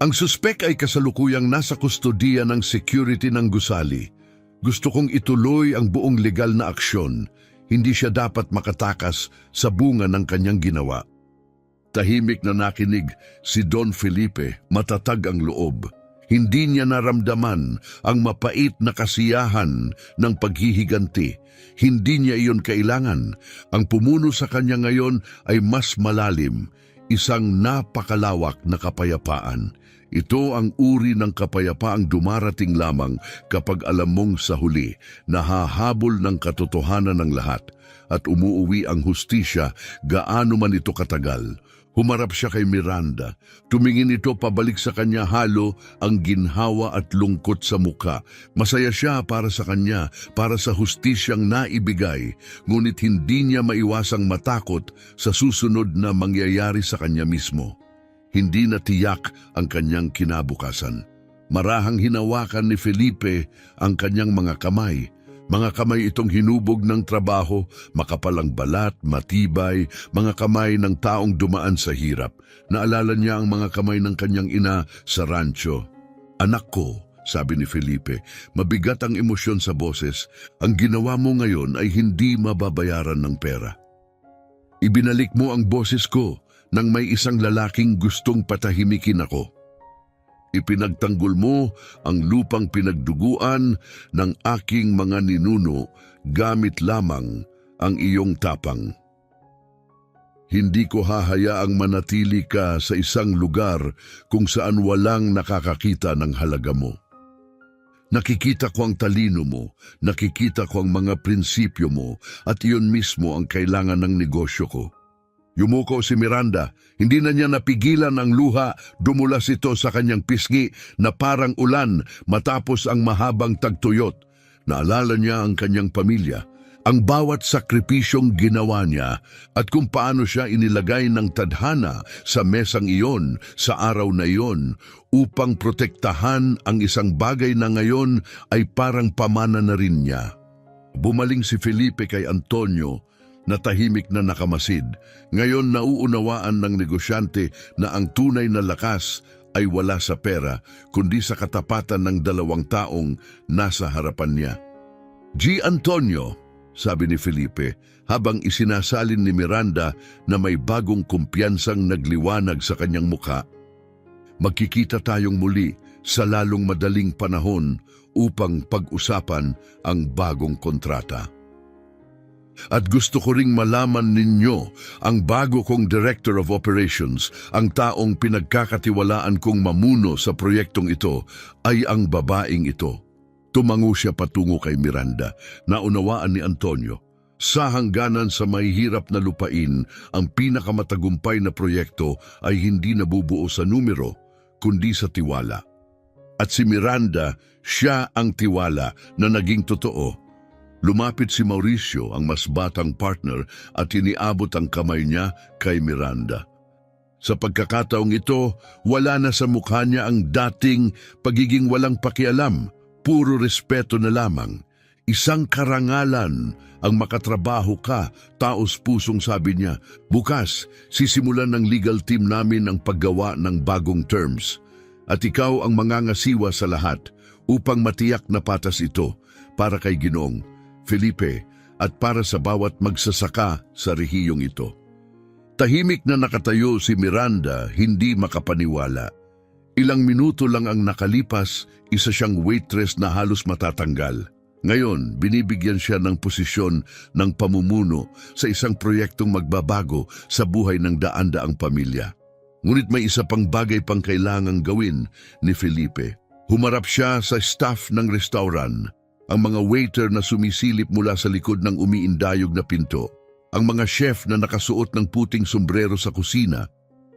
Ang suspek ay kasalukuyang nasa kustodiya ng security ng gusali. Gusto kong ituloy ang buong legal na aksyon. Hindi siya dapat makatakas sa bunga ng kanyang ginawa. Tahimik na nakinig si Don Felipe, matatag ang loob. Hindi niya naramdaman ang mapait na kasiyahan ng paghihiganti. Hindi niya iyon kailangan. Ang pumuno sa kanya ngayon ay mas malalim, isang napakalawak na kapayapaan. Ito ang uri ng kapayapaang dumarating lamang kapag alam mong sa huli nahahabol ng katotohanan ng lahat at umuuwi ang hustisya gaano man ito katagal. Humarap siya kay Miranda. Tumingin ito pabalik sa kanya, halo ang ginhawa at lungkot sa muka. Masaya siya para sa kanya, para sa hustisyang naibigay, ngunit hindi niya maiwasang matakot sa susunod na mangyayari sa kanya mismo. Hindi na tiyak ang kanyang kinabukasan. Marahang hinawakan ni Felipe ang kanyang mga kamay. Mga kamay itong hinubog ng trabaho, makapalang balat, matibay, mga kamay ng taong dumaan sa hirap. Naalala niya ang mga kamay ng kanyang ina sa rancho. Anak ko, sabi ni Felipe, mabigat ang emosyon sa boses. Ang ginawa mo ngayon ay hindi mababayaran ng pera. Ibinalik mo ang boses ko nang may isang lalaking gustong patahimikin ako. Ipinagtanggol mo ang lupang pinagduguan ng aking mga ninuno gamit lamang ang iyong tapang. Hindi ko hahayaang manatili ka sa isang lugar kung saan walang nakakakita ng halaga mo. Nakikita ko ang talino mo, nakikita ko ang mga prinsipyo mo at iyon mismo ang kailangan ng negosyo ko. Yumuko si Miranda. Hindi na niya napigilan ang luha, dumulas ito sa kanyang pisngi na parang ulan matapos ang mahabang tagtuyot. Naalala niya ang kanyang pamilya, ang bawat sakripisyong ginawa niya at kung paano siya inilagay ng tadhana sa mesang iyon sa araw na iyon upang protektahan ang isang bagay na ngayon ay parang pamana na rin niya. Bumaling si Felipe kay Antonio na tahimik na nakamasid. Ngayon nauunawaan ng negosyante na ang tunay na lakas ay wala sa pera kundi sa katapatan ng dalawang taong nasa harapan niya. G. Antonio, sabi ni Felipe habang isinasalin ni Miranda na may bagong kumpiyansang nagliwanag sa kanyang mukha, magkikita tayong muli sa lalong madaling panahon upang pag-usapan ang bagong kontrata. At gusto ko ring malaman ninyo ang bago kong Director of Operations, ang taong pinagkakatiwalaan kong mamuno sa proyektong ito ay ang babaeng ito. Tumango siya patungo kay Miranda. Naunawaan ni Antonio, sa hangganan sa mahihirap na lupain, ang pinakamatagumpay na proyekto ay hindi nabubuo sa numero, kundi sa tiwala. At si Miranda, siya ang tiwala na naging totoo. Lumapit si Mauricio, ang mas batang partner, at iniabot ang kamay niya kay Miranda. Sa pagkakataong ito, wala na sa mukha niya ang dating pagiging walang pakialam, puro respeto na lamang. Isang karangalan ang makatrabaho ka, taos pusong sabi niya. Bukas, sisimulan ng legal team namin ang paggawa ng bagong terms. At ikaw ang mangangasiwa sa lahat upang matiyak na patas ito para kay Ginoong Felipe at para sa bawat magsasaka sa rehiyong ito. Tahimik na nakatayo si Miranda, hindi makapaniwala. Ilang minuto lang ang nakalipas, isa siyang waitress na halos matatanggal. Ngayon, binibigyan siya ng posisyon ng pamumuno sa isang proyektong magbabago sa buhay ng daan-daang pamilya. Ngunit may isa pang bagay pang kailangang gawin ni Felipe. Humarap siya sa staff ng restaurant, ang mga waiter na sumisilip mula sa likod ng umiindayog na pinto, ang mga chef na nakasuot ng puting sombrero sa kusina,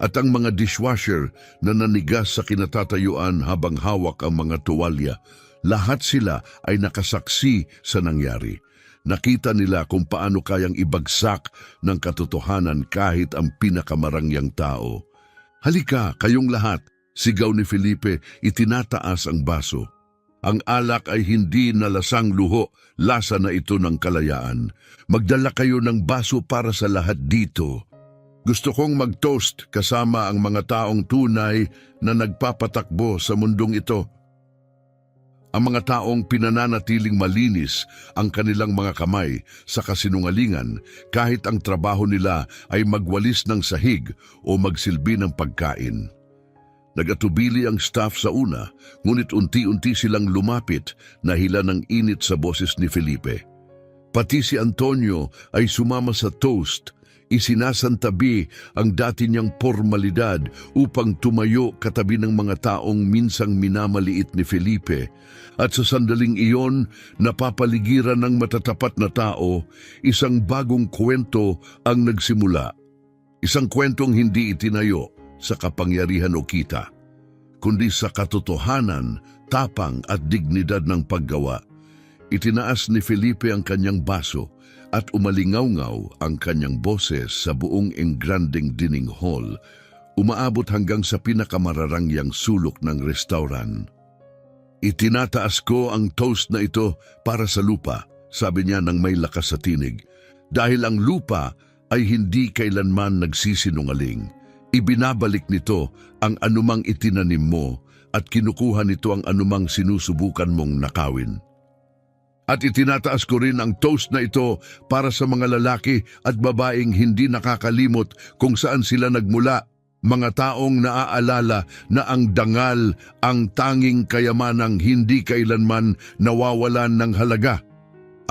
at ang mga dishwasher na nanigas sa kinatatayuan habang hawak ang mga tuwalya. Lahat sila ay nakasaksi sa nangyari. Nakita nila kung paano kayang ibagsak ng katotohanan kahit ang pinakamarangyang tao. Halika, kayong lahat, sigaw ni Felipe, itinataas ang baso. Ang alak ay hindi nalasang luho, lasa na ito ng kalayaan. Magdala kayo ng baso para sa lahat dito. Gusto kong mag-toast kasama ang mga taong tunay na nagpapatakbo sa mundong ito. Ang mga taong pinananatiling malinis ang kanilang mga kamay sa kasinungalingan kahit ang trabaho nila ay magwalis ng sahig o magsilbi ng pagkain. Nagatubili ang staff sa una, ngunit unti-unti silang lumapit na hila ng init sa boses ni Felipe. Pati si Antonio ay sumama sa toast, isinasantabi ang dati niyang pormalidad upang tumayo katabi ng mga taong minsang minamaliit ni Felipe. At sa sandaling iyon, napapaligiran ng matatapat na tao, isang bagong kwento ang nagsimula. Isang kwentong hindi itinayo sa kapangyarihan o kita, kundi sa katotohanan, tapang at dignidad ng paggawa. Itinaas ni Felipe ang kanyang baso at umalingaw-ngaw ang kanyang boses sa buong engranding dining hall, umaabot hanggang sa pinakamararangyang sulok ng restaurant. Itinataas ko ang toast na ito para sa lupa, sabi niya nang may lakas sa tinig, dahil ang lupa ay hindi kailanman nagsisinungaling. Ibinabalik nito ang anumang itinanim mo at kinukuha nito ang anumang sinusubukan mong nakawin. At itinataas ko rin ang toast na ito para sa mga lalaki at babaeng hindi nakakalimot kung saan sila nagmula, mga taong naaalala na ang dangal ang tanging kayamanang hindi kailanman nawawalan ng halaga.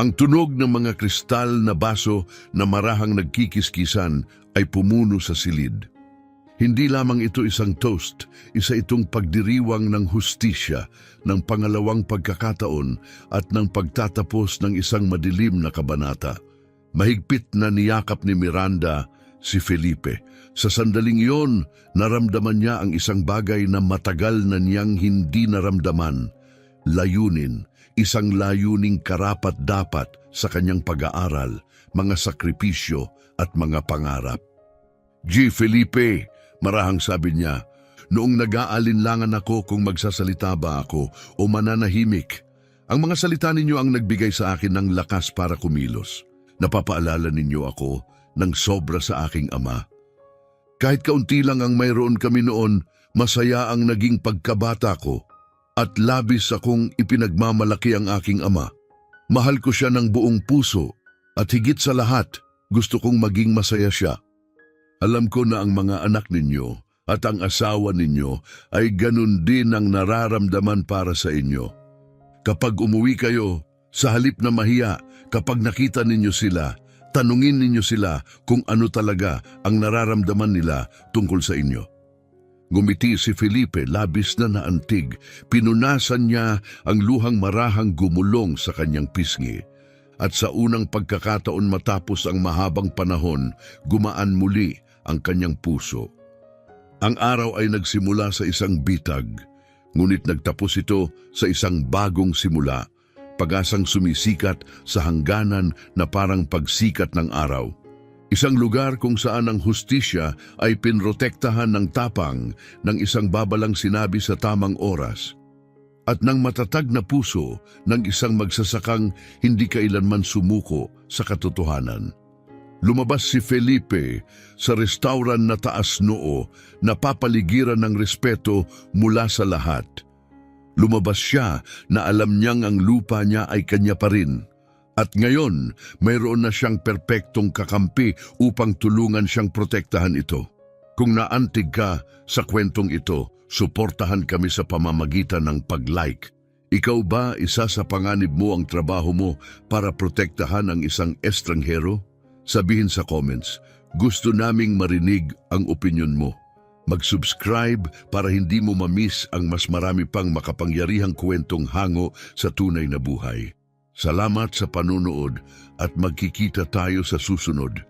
Ang tunog ng mga kristal na baso na marahang nagkikiskisan ay pumuno sa silid. Hindi lamang ito isang toast, isa itong pagdiriwang ng hustisya, ng pangalawang pagkakataon at ng pagtatapos ng isang madilim na kabanata. Mahigpit na niyakap ni Miranda si Felipe. Sa sandaling iyon, naramdaman niya ang isang bagay na matagal na niyang hindi naramdaman. layunin, isang layuning karapat-dapat sa kanyang pag-aaral, mga sakripisyo at mga pangarap. G. Felipe, marahang sabi niya, noong nag-aalinlangan ako kung magsasalita ba ako o mananahimik, ang mga salita ninyo ang nagbigay sa akin ng lakas para kumilos. Napapaalala ninyo ako ng sobra sa aking ama. Kahit kaunti lang ang mayroon kami noon, masaya ang naging pagkabata ko at labis akong ipinagmamalaki ang aking ama. Mahal ko siya ng buong puso at higit sa lahat, gusto kong maging masaya siya. Alam ko na ang mga anak ninyo at ang asawa ninyo ay ganun din ang nararamdaman para sa inyo. Kapag umuwi kayo, sa halip na mahiya, kapag nakita ninyo sila, tanungin ninyo sila kung ano talaga ang nararamdaman nila tungkol sa inyo. Ngumiti si Felipe, labis na naantig. Pinunasan niya ang luhang marahang gumulong sa kanyang pisngi. At sa unang pagkakataon matapos ang mahabang panahon, gumaan muli ang kanyang puso. Ang araw ay nagsimula sa isang bitag, ngunit nagtapos ito sa isang bagong simula, pag-asang sumisikat sa hangganan na parang pagsikat ng araw. Isang lugar kung saan ang hustisya ay pinrotektahan ng tapang ng isang babalang sinabi sa tamang oras at ng matatag na puso ng isang magsasakang hindi kailanman sumuko sa katotohanan. Lumabas si Felipe sa restauran na taas noo, napapaligiran ng respeto mula sa lahat. Lumabas siya na alam niyang ang lupa niya ay kanya pa rin. At ngayon, mayroon na siyang perpektong kakampi upang tulungan siyang protektahan ito. Kung naantig ka sa kwentong ito, suportahan kami sa pamamagitan ng pag-like. Ikaw ba isa sa panganib mo ang trabaho mo para protektahan ang isang estranghero? Sabihin sa comments, gusto naming marinig ang opinyon mo. Mag-subscribe para hindi mo ma-miss ang mas marami pang makapangyarihang kwentong hango sa tunay na buhay. Salamat sa panunood at magkikita tayo sa susunod.